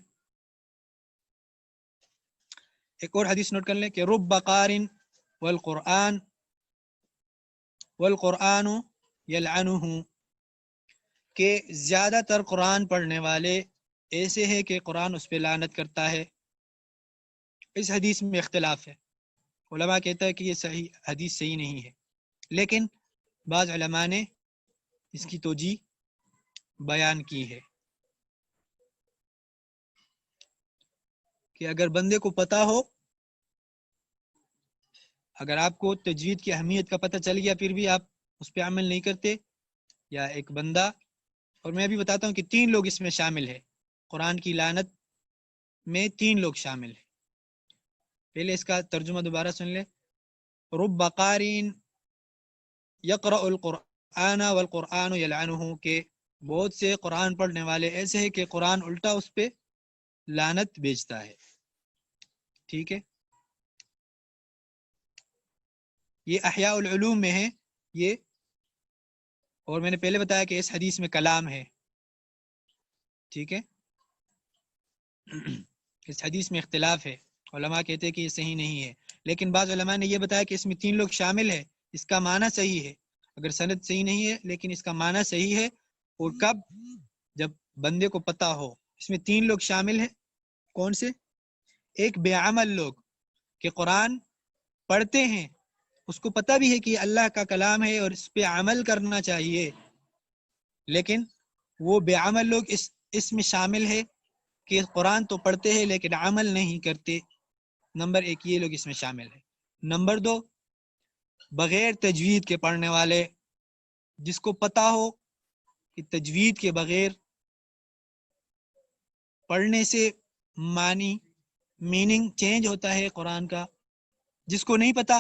ایک اور حدیث نوٹ کر لیں کہ رب قار والقرآن یلعنہ، کہ زیادہ تر قرآن پڑھنے والے ایسے ہیں کہ قرآن اس پہ لعنت کرتا ہے. اس حدیث میں اختلاف ہے. علماء کہتا ہے کہ یہ صحیح حدیث صحیح نہیں ہے، لیکن بعض علماء نے اس کی توجیہ بیان کی ہے کہ اگر بندے کو پتا ہو، اگر آپ کو تجوید کی اہمیت کا پتہ چل گیا پھر بھی آپ اس پہ عمل نہیں کرتے، یا ایک بندہ، اور میں بھی بتاتا ہوں کہ 3 لوگ اس میں شامل ہیں. قرآن کی لعنت میں 3 لوگ شامل ہیں. پہلے اس کا ترجمہ دوبارہ سن لیں. رب قارئ یقرأ القرآن والقرآن یلعنہ، کہ بہت سے قرآن پڑھنے والے ایسے ہیں کہ قرآن الٹا اس پہ لعنت بھیجتا ہے. ٹھیک ہے، یہ احیاء العلوم میں ہے یہ. اور میں نے پہلے بتایا کہ اس حدیث میں کلام ہے. ٹھیک ہے، اس حدیث میں اختلاف ہے. علماء کہتے ہیں کہ یہ صحیح نہیں ہے، لیکن بعض علماء نے یہ بتایا کہ اس میں 3 لوگ شامل ہیں. اس کا معنی صحیح ہے، اگر سند صحیح نہیں ہے لیکن اس کا معنی صحیح ہے. اور کب؟ جب بندے کو پتا ہو. اس میں 3 لوگ شامل ہیں. کون سے؟ ایک بے عمل لوگ، کہ قرآن پڑھتے ہیں، اس کو پتہ بھی ہے کہ اللہ کا کلام ہے اور اس پہ عمل کرنا چاہیے، لیکن وہ بے عمل لوگ اس میں شامل ہے کہ قرآن تو پڑھتے ہیں لیکن عمل نہیں کرتے. نمبر 1 یہ لوگ اس میں شامل ہیں. نمبر 2 بغیر تجوید کے پڑھنے والے، جس کو پتا ہو کہ تجوید کے بغیر پڑھنے سے معنی میننگ چینج ہوتا ہے قرآن کا. جس کو نہیں پتا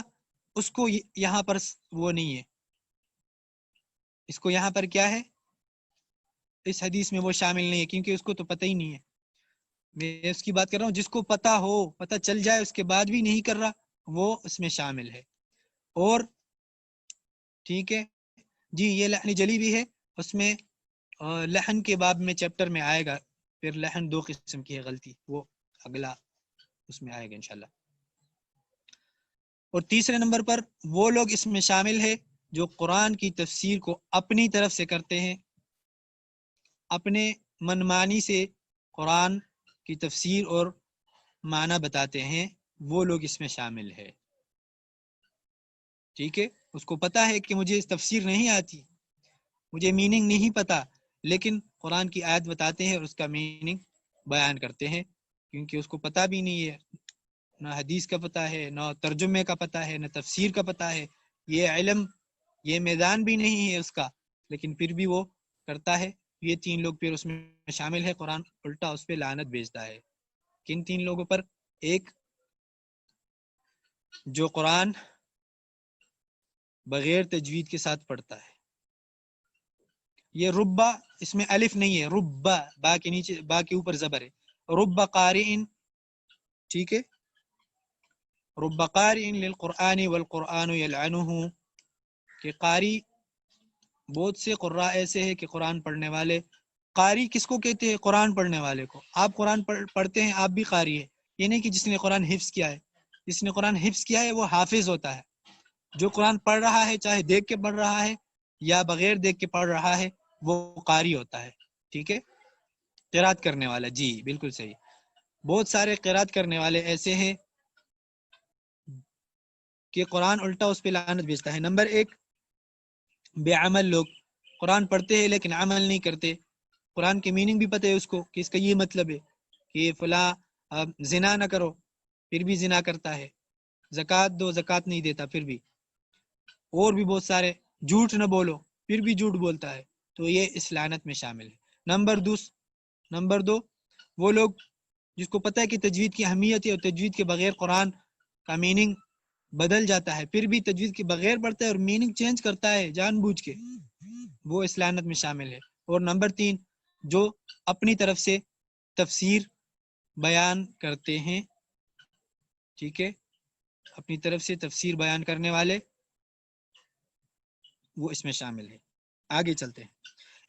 اس کو یہاں پر وہ نہیں ہے، اس کو یہاں پر کیا ہے؟ اس حدیث میں وہ شامل نہیں ہے، کیونکہ اس کو تو پتہ ہی نہیں ہے. میں اس کی بات کر رہا ہوں جس کو پتا ہو، پتہ چل جائے اس کے بعد بھی نہیں کر رہا، وہ اس میں شامل ہے. اور ٹھیک ہے جی، یہ لحن جلی بھی ہے. اس میں لحن کے باب میں چیپٹر میں آئے گا. پھر لحن 2 قسم کی ہے غلطی، وہ اگلا اس میں آئے گا انشاءاللہ. اور تیسرے نمبر پر وہ لوگ اس میں شامل ہے جو قرآن کی تفسیر کو اپنی طرف سے کرتے ہیں، اپنے منمانی سے قرآن کی تفسیر اور معنی بتاتے ہیں. وہ لوگ اس میں شامل ہے. ٹھیک ہے، اس کو پتہ ہے کہ مجھے تفسیر نہیں آتی، مجھے میننگ نہیں پتہ، لیکن قرآن کی آیت بتاتے ہیں اور اس کا میننگ بیان کرتے ہیں، کیونکہ اس کو پتہ بھی نہیں ہے، نہ حدیث کا پتہ ہے، نہ ترجمے کا پتہ ہے، نہ تفسیر کا پتہ ہے، یہ علم، یہ میدان بھی نہیں ہے اس کا، لیکن پھر بھی وہ کرتا ہے۔ یہ تین لوگ پھر اس میں شامل ہے، قرآن الٹا اس پہ لعنت بھیجتا ہے۔ کن تین لوگوں پر؟ ایک جو قرآن بغیر تجوید کے ساتھ پڑھتا ہے، یہ ربا، اس میں الف نہیں ہے، ربا، با کے نیچے، با کے اوپر زبر ہے، رب قارئن، ٹھیک ہے، رب قارئ للقرآن والقرآن یلعنہ، کہ قاری، بہت سے قراء ایسے ہیں کہ قرآن پڑھنے والے، قاری کس کو کہتے ہیں؟ قرآن پڑھنے والے کو۔ آپ قرآن پڑھتے ہیں، آپ بھی قاری ہے، یہ نہیں کہ جس نے قرآن حفظ کیا ہے، جس نے قرآن حفظ کیا ہے وہ حافظ ہوتا ہے، جو قرآن پڑھ رہا ہے چاہے دیکھ کے پڑھ رہا ہے یا بغیر دیکھ کے پڑھ رہا ہے وہ قاری ہوتا ہے، ٹھیک ہے، قرات کرنے والا، جی بالکل صحیح۔ بہت سارے قرات کرنے والے ایسے ہیں کہ قرآن الٹا اس پہ لعنت بھیجتا ہے۔ نمبر ایک، بے عمل لوگ، قرآن پڑھتے ہیں لیکن عمل نہیں کرتے، قرآن کی میننگ بھی پتہ ہے اس کو کہ اس کا یہ مطلب ہے کہ فلاں زنا نہ کرو، پھر بھی زنا کرتا ہے، زکوٰۃ دو، زکوٰۃ نہیں دیتا پھر بھی، اور بھی بہت سارے، جھوٹ نہ بولو، پھر بھی جھوٹ بولتا ہے، تو یہ اس لعنت میں شامل ہے۔ نمبر دو، وہ لوگ جس کو پتہ ہے کہ تجوید کی اہمیت ہے اور تجوید کے بغیر قرآن کا میننگ بدل جاتا ہے، پھر بھی تجوید کے بغیر پڑھتا ہے اور میننگ چینج کرتا ہے جان بوجھ کے، وہ اس لعنت میں شامل ہے۔ اور نمبر تین، جو اپنی طرف سے تفسیر بیان کرتے ہیں، ٹھیک ہے، اپنی طرف سے تفسیر بیان کرنے والے، وہ اس میں شامل ہے۔ آگے چلتے ہیں،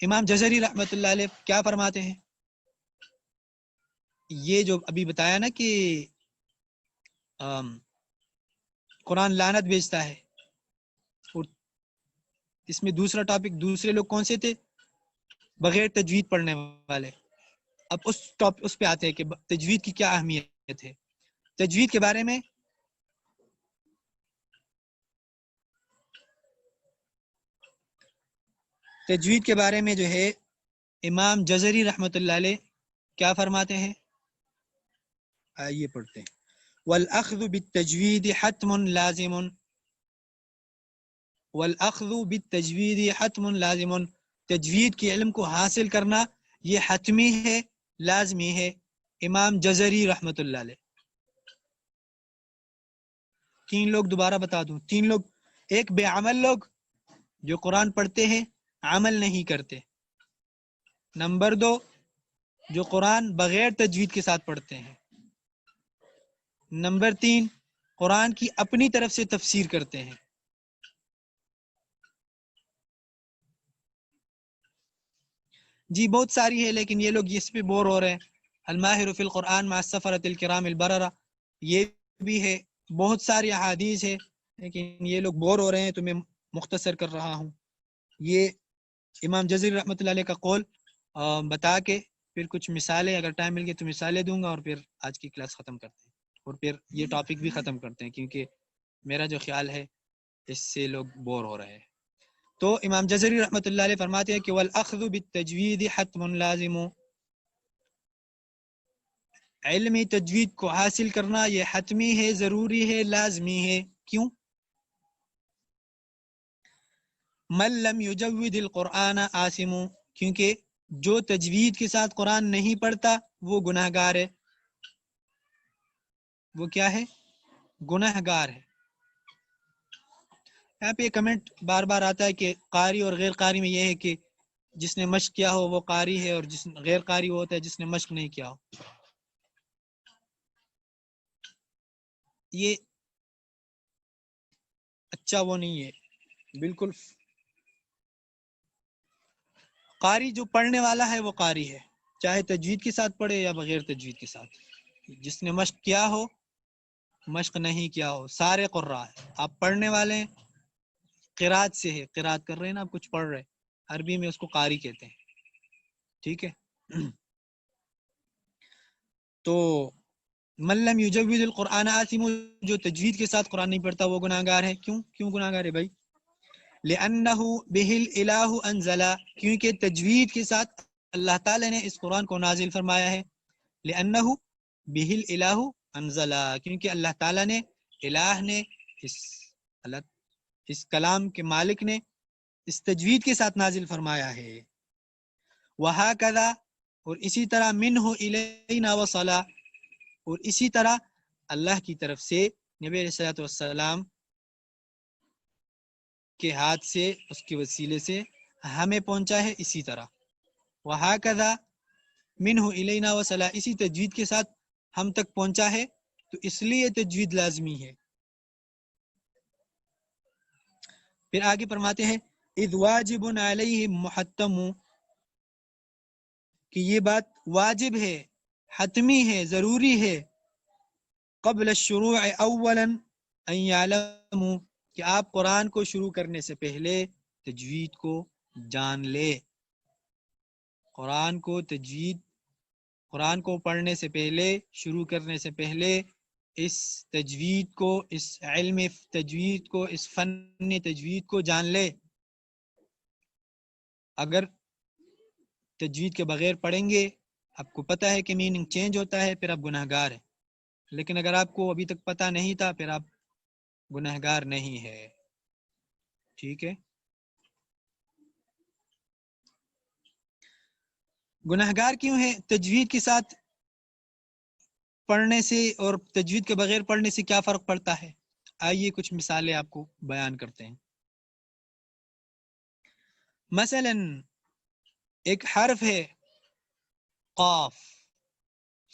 امام جزری رحمۃ اللہ علیہ کیا فرماتے ہیں؟ یہ جو ابھی بتایا نا کہ قرآن لعنت بھیجتا ہے، اور اس میں دوسرا ٹاپک، دوسرے لوگ کون سے تھے؟ بغیر تجوید پڑھنے والے۔ اب اس پہ آتے ہیں کہ تجوید کی کیا اہمیت ہے۔ تجوید کے بارے میں جو ہے امام جزری رحمۃ اللہ علیہ کیا فرماتے ہیں؟ آئیے پڑھتے ہیں، والأخذ بالتجوید حتم لازم، والأخذ بالتجوید حتم لازم، تجوید کے علم کو حاصل کرنا یہ حتمی ہے، لازمی ہے۔ امام جزری رحمۃ اللہ علیہ، تین لوگ دوبارہ بتا دوں، تین لوگ، ایک بے عمل لوگ جو قرآن پڑھتے ہیں عمل نہیں کرتے، نمبر دو جو قرآن بغیر تجوید کے ساتھ پڑھتے ہیں، نمبر تین قرآن کی اپنی طرف سے تفسیر کرتے ہیں۔ جی بہت ساری ہے، لیکن یہ لوگ اس پہ بور ہو رہے ہیں۔ الماہر فی القرآن مع السفرۃ الکرام البررہ، یہ بھی ہے، بہت ساری احادیث ہے، لیکن یہ لوگ بور ہو رہے ہیں تو میں مختصر کر رہا ہوں۔ یہ امام جزری رحمۃ اللہ علیہ کا قول بتا کے پھر کچھ مثالیں، اگر ٹائم مل گئے تو مثالیں دوں گا، اور پھر آج کی کلاس ختم کرتے ہیں، اور پھر یہ ٹاپک بھی ختم کرتے ہیں، کیونکہ میرا جو خیال ہے اس سے لوگ بور ہو رہے ہیں۔ تو امام جزری رحمۃ اللہ علیہ فرماتے ہیں کہ والأخذ بالتجوید حتم لازم، علم تجوید کو حاصل کرنا یہ حتمی ہے، ضروری ہے، لازمی ہے۔ کیوں؟ من لم یجود القرآن آثم، کیونکہ جو تجوید کے ساتھ قرآن نہیں پڑھتا وہ گناہ گار ہے۔ وہ کیا ہے؟ گناہ گار ہے۔ یہاں پہ کمنٹ بار بار آتا ہے کہ قاری اور غیر قاری میں یہ ہے کہ جس نے مشق کیا ہو وہ قاری ہے، اور جس غیر قاری وہ ہوتا ہے جس نے مشق نہیں کیا ہو۔ یہ اچھا وہ نہیں ہے، بالکل۔ قاری جو پڑھنے والا ہے وہ قاری ہے، چاہے تجوید کے ساتھ پڑھے یا بغیر تجوید کے ساتھ۔ جس نے مشق کیا ہو، مشق نہیں کیا ہو، سارے قراء ہیں، آپ پڑھنے والے ہیں، قرات سے ہے، قرات کر رہے ہیں نا، آپ کچھ پڑھ رہے، عربی میں اس کو قاری کہتے ہیں، ٹھیک ہے۔ تو من لم یجود القرآن آثم، جو تجوید کے ساتھ قرآن نہیں پڑھتا وہ گناہ گار ہے۔ کیوں گناہ گار ہے بھائی؟ لأنه به الإله انزل، کیونکہ تجوید کے ساتھ اللہ تعالیٰ نے اس قرآن کو نازل فرمایا ہے. لأنه به الإله انزل، کیونکہ اللہ تعالیٰ نے، الہ نے، اس کلام کے مالک نے اس تجوید کے ساتھ نازل فرمایا ہے. وہکذا، اور اسی طرح، منہ الینا وصلا، اور اسی طرح اللہ کی طرف سے نبی علیہ الصلوۃ والسلام کے ہاتھ سے، اس کے وسیلے سے ہمیں پہنچا ہے. اسی طرح وہکذا منہ الینا وصلا، اسی تجوید کے ساتھ ہم تک پہنچا ہے، تو اس لیے تجوید لازمی ہے. پھر آگے فرماتے ہیں اذ واجب علیہ محتم، کہ یہ بات واجب ہے، حتمی ہے، ضروری ہے. قبل الشروع اولا ان یعلموا، کہ آپ قرآن کو شروع کرنے سے پہلے تجوید کو جان لے. قرآن کو پڑھنے سے پہلے، شروع کرنے سے پہلے اس تجوید کو، اس علم تجوید کو، اس فن تجوید کو جان لے. اگر تجوید کے بغیر پڑھیں گے، آپ کو پتہ ہے کہ میننگ چینج ہوتا ہے، پھر آپ گناہ گار ہیں. لیکن اگر آپ کو ابھی تک پتہ نہیں تھا، پھر آپ گناہ گار نہیں ہے. ٹھیک ہے. گناہ گار کیوں ہے؟ تجوید کے ساتھ پڑھنے سے اور تجوید کے بغیر پڑھنے سے کیا فرق پڑتا ہے؟ آئیے کچھ مثالیں آپ کو بیان کرتے ہیں. مثلا ایک حرف ہے قاف،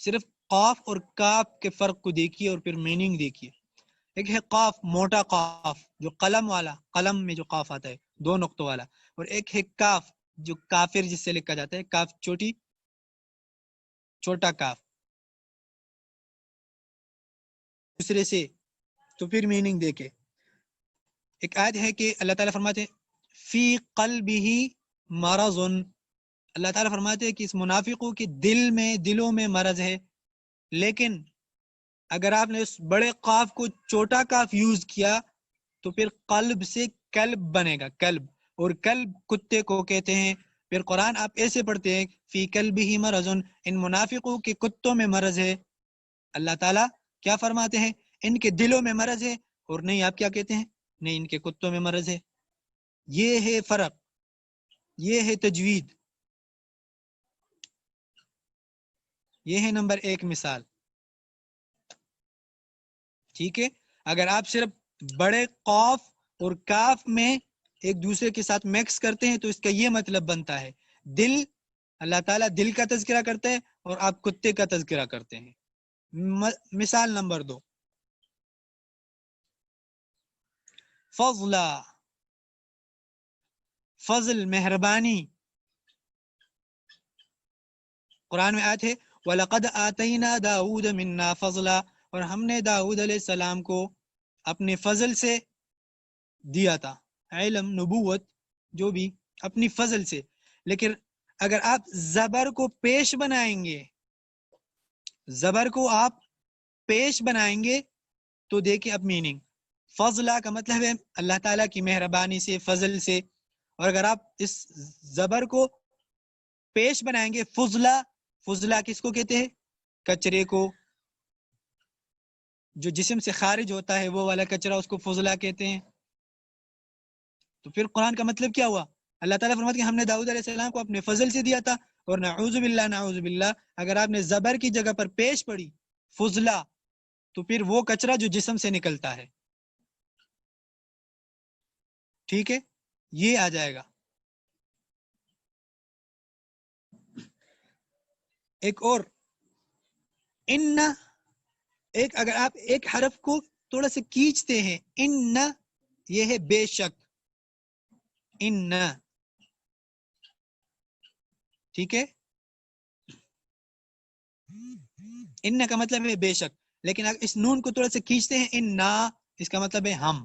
صرف قاف اور کاف کے فرق کو دیکھیے اور پھر میننگ دیکھیے. ایک ہے قاف، موٹا قاف جو قلم والا، قلم میں جو قاف آتا ہے 2 نقطوں والا، اور ایک ہے کاف جو کافر جس سے لکھا جاتا ہے، کاف چھوٹا کاف دوسرے سے. تو پھر میننگ دیکھے. ایک آیت ہے کہ اللہ تعالیٰ فرماتے ہیں فی قلبہ مرض، اللہ تعالیٰ فرماتے ہیں کہ اس منافقوں کے دلوں میں مرض ہے. لیکن اگر آپ نے اس بڑے قاف کو چھوٹا کاف یوز کیا تو پھر قلب سے کلب بنے گا، کلب، اور کلب کتے کو کہتے ہیں. پھر قرآن آپ ایسے پڑھتے ہیں فی قلبہ مرض، ان منافقوں کے کتوں میں مرض ہے. اللہ تعالیٰ کیا فرماتے ہیں؟ ان کے دلوں میں مرض ہے، اور نہیں آپ کیا کہتے ہیں؟ نہیں، ان کے کتوں میں مرض ہے. یہ ہے فرق، یہ ہے تجوید. یہ ہے نمبر 1 مثال. ٹھیک ہے. اگر آپ صرف بڑے قاف اور کاف میں ایک دوسرے کے ساتھ میکس کرتے ہیں تو اس کا یہ مطلب بنتا ہے دل، اللہ تعالیٰ دل کا تذکرہ کرتے ہیں اور آپ کتے کا تذکرہ کرتے ہیں. مثال نمبر 2 فضلا، فضل، مہربانی. قرآن میں آیت ہے وَلَقَدْ آتَيْنَا دَاوُودَ مِنَّا فَضْلًا، اور ہم نے داؤد علیہ السلام کو اپنے فضل سے دیا تھا، علم، نبوت، جو بھی اپنی فضل سے. لیکن اگر آپ زبر کو پیش بنائیں گے، زبر کو آپ پیش بنائیں گے تو دیکھیں اب میننگ. فضلہ کا مطلب ہے اللہ تعالیٰ کی مہربانی سے، فضل سے. اور اگر آپ اس زبر کو پیش بنائیں گے فضلہ، فضلہ کس کو کہتے ہیں؟ کچرے کو، جو جسم سے خارج ہوتا ہے وہ والا کچرا، اس کو فضلہ کہتے ہیں. تو پھر قرآن کا مطلب کیا ہوا؟ اللہ تعالیٰ فرماتے ہیں ہم نے داؤد علیہ السلام کو اپنے فضل سے دیا تھا. اور نعوذ باللہ، نعوذ باللہ، اگر آپ نے زبر کی جگہ پر پیش پڑی فضلہ تو پھر وہ کچرا جو جسم سے نکلتا ہے. ٹھیک ہے، یہ آ جائے گا. ایک اور ان، ایک اگر آپ ایک حرف کو تھوڑا سا کھینچتے ہیں، ان، یہ ہے بے شک، ان. ٹھیک ہے، ان کا مطلب ہے بے شک. لیکن اگر اس نون کو تھوڑا سا کھینچتے ہیں، ان، اس کا مطلب ہے ہم.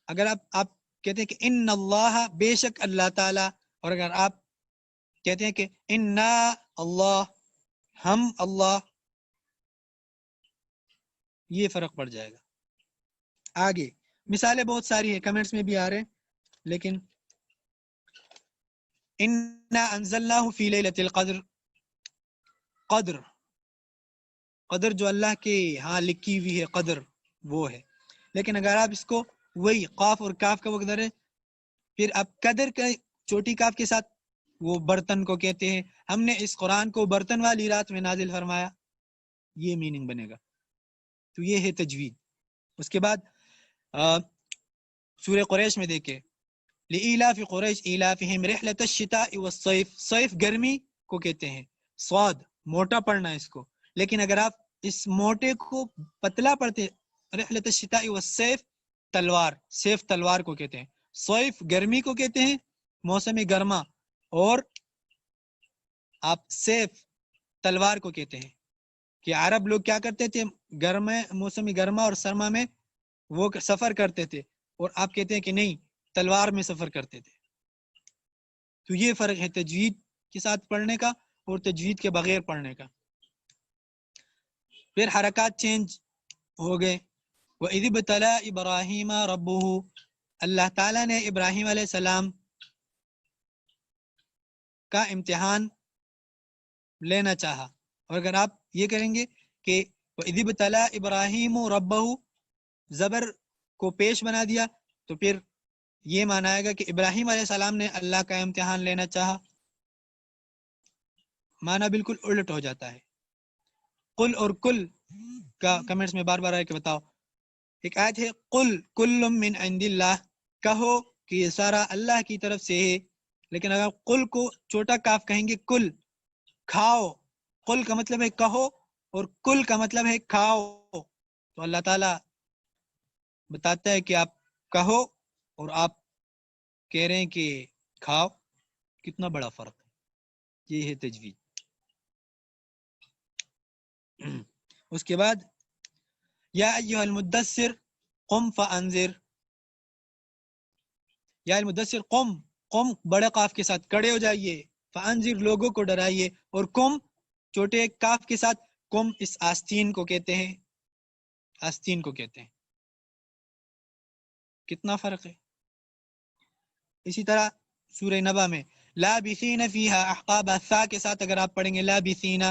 اگر آپ کہتے ہیں کہ ان اللہ، بے شک اللہ تعالی، اور اگر آپ کہتے ہیں کہ انا اللہ، ہم اللہ، یہ فرق پڑ جائے گا. آگے مثالیں بہت ساری ہیں، کمنٹس میں بھی آ رہے ہیں، لیکن انا انزلناہ فی لیلۃ القدر، قدر جو اللہ کے ہاں لکھی ہوئی ہے قدر وہ ہے. لیکن اگر آپ اس کو وہی قاف اور کاف کا وقت درے، پھر اب قدر کا چھوٹی کاف کے ساتھ وہ برتن کو کہتے ہیں، ہم نے اس قرآن کو برتن والی رات میں نازل فرمایا، یہ میننگ بنے گا. تو یہ ہے تجوید. اس کے بعد سورہ قریش میں دیکھیں، لإلاف قریش إلافهم رحلة الشتاء والصيف، صیف گرمی کو کہتے ہیں، صاد موٹا پڑھنا ہے اس کو. لیکن اگر آپ اس موٹے کو پتلا پڑھتے، رحلة الشتاء والصيف تلوار، سیف تلوار کو کہتے ہیں، صیف گرمی کو کہتے ہیں، موسم گرما، اور آپ سیف تلوار کو کہتے ہیں. کہ عرب لوگ کیا کرتے تھے، موسم گرما اور سرما میں وہ سفر کرتے تھے، اور آپ کہتے ہیں کہ نہیں، تلوار میں سفر کرتے تھے. تو یہ فرق ہے تجوید کے ساتھ پڑھنے کا اور تجوید کے بغیر پڑھنے کا. پھر حرکات چینج ہو گئے. وَإِذِ ابْتَلَىٰ إِبْرَاهِيمَ رَبُّهُ، اللہ تعالیٰ نے ابراہیم علیہ السلام کا امتحان لینا چاہا. اور اگر آپ یہ کریں گے کہ وَإِذِ ابْتَلَىٰ إِبْرَاهِيمُ رَبَّهُ، زبر کو پیش بنا دیا، تو پھر یہ مانا آئے گا کہ ابراہیم علیہ السلام نے اللہ کا امتحان لینا چاہا. مانا بالکل الٹ ہو جاتا ہے. قل اور کل کا کمنٹس میں بار بار آئے کہ بتاؤ. ایک آیت ہے قل کل من عند اللہ، کہو کہ یہ سارا اللہ کی طرف سے ہے. لیکن اگر قل کو چھوٹا کاف کہیں گے، کل کھاؤ، قل کا مطلب ہے کہو، اور کل کا مطلب ہے کھاؤ. تو اللہ تعالیٰ بتاتا ہے کہ آپ کہو اور آپ کہہ رہے ہیں کہ کھاؤ. کتنا بڑا فرق ہے. یہ ہے تجوید. اس کے بعد یا ایھا المدثر قم فانذر، یا المدثر قم، قم بڑے قاف کے ساتھ کھڑے ہو جائیے، فانذر لوگوں کو ڈرائیے، اور قم چھوٹے کاف کے ساتھ، قم اس آستین کو کہتے ہیں، آستین کو کہتے ہیں. کتنا فرق ہے. اسی طرح سورہ نبا میں لابثین فیہا احقابا، سا کے ساتھ اگر آپ پڑھیں گے لابثین،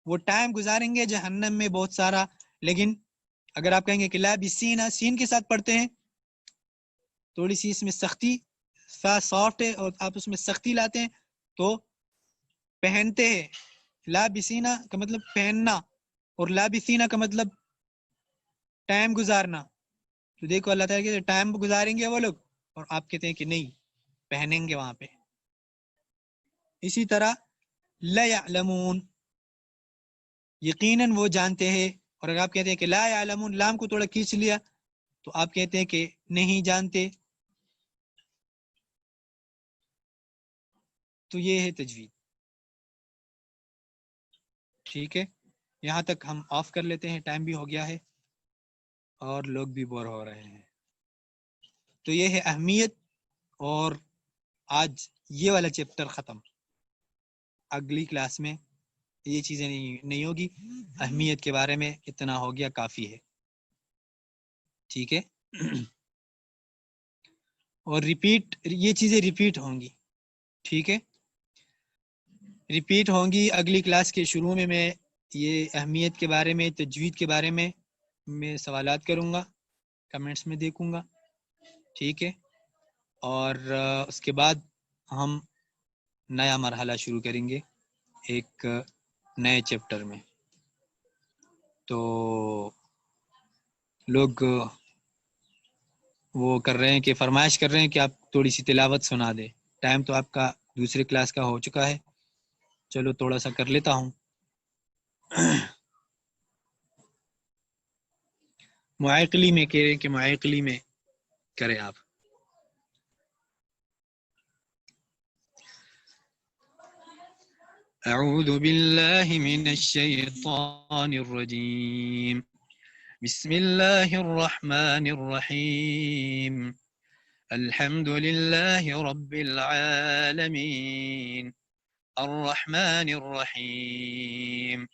وہ ٹائم گزاریں گے جہنم میں بہت سارا. لیکن اگر آپ کہیں گے کہ لابثین، سین کے ساتھ پڑھتے ہیں، تھوڑی سی اس میں سختی، سا سافٹ ہے اور آپ اس میں سختی لاتے ہیں، تو پہنتے ہیں. لابثین کا مطلب پہننا، اور لابثین کا مطلب ٹائم گزارنا. تو دیکھو اللہ تعالیٰ کہ ٹائم گزاریں گے وہ لوگ، اور آپ کہتے ہیں کہ نہیں، پہنیں گے وہاں پہ. اسی طرح لا یعلمون، یقیناً وہ جانتے ہیں. اور اگر آپ کہتے ہیں کہ لا یعلمون، لام کو تھوڑا کھینچ لیا، تو آپ کہتے ہیں کہ نہیں جانتے. تو یہ ہے تجوید. ٹھیک ہے، یہاں تک ہم آف کر لیتے ہیں، ٹائم بھی ہو گیا ہے اور لوگ بھی بور ہو رہے ہیں. تو یہ ہے اہمیت. اور آج یہ والا چیپٹر ختم. اگلی کلاس میں یہ چیزیں نہیں ہوگی. اہمیت کے بارے میں اتنا ہو گیا، کافی ہے. ٹھیک ہے. اور ریپیٹ، یہ چیزیں ریپیٹ ہوں گی. ٹھیک ہے، ریپیٹ ہوں گی. اگلی کلاس کے شروع میں یہ اہمیت کے بارے میں، تجوید کے بارے میں سوالات کروں گا، کمنٹس میں دیکھوں گا. ٹھیک ہے. اور اس کے بعد ہم نیا مرحلہ شروع کریں گے ایک نئے چیپٹر میں. تو لوگ وہ کر رہے ہیں کہ فرمائش کر رہے ہیں کہ آپ تھوڑی سی تلاوت سنا دیں. ٹائم تو آپ کا دوسرے کلاس کا ہو چکا ہے. چلو تھوڑا سا کر لیتا ہوں. معائقلی میں کہہ رہے ہیں کہ معائقلی میں کریں آپ. اعوذ باللہ من الشیطان الرجیم، بسم اللہ الرحمن الرحیم، الحمد للہ رب العالمین، الرحمن الرحیم،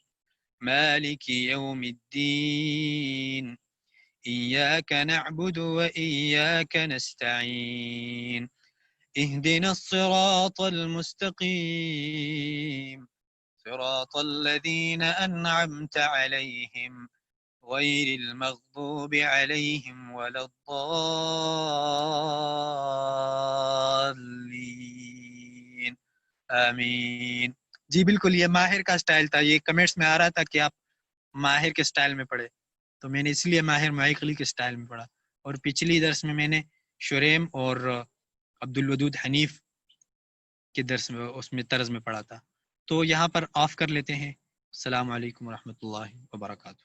مالک یوم الدین، إياك نعبد وإياك نستعين اهدنا الصراط المستقيم صراط الذين أنعمت عليهم غير المغضوب عليهم ولا الضالين آمین. جی بالکل یہ ماہر کا سٹائل تھا. یہ کمنٹس میں آ رہا تھا کہ آپ ماہر کے سٹائل میں پڑھے، تو میں نے اس لیے ماہر معیق علی کے سٹائل میں پڑھا. اور پچھلی درس میں نے شریم اور عبد الودود حنیف کے درس میں اس میں طرز میں پڑھا تھا. تو یہاں پر آف کر لیتے ہیں. السلام علیکم ورحمۃ اللہ وبرکاتہ.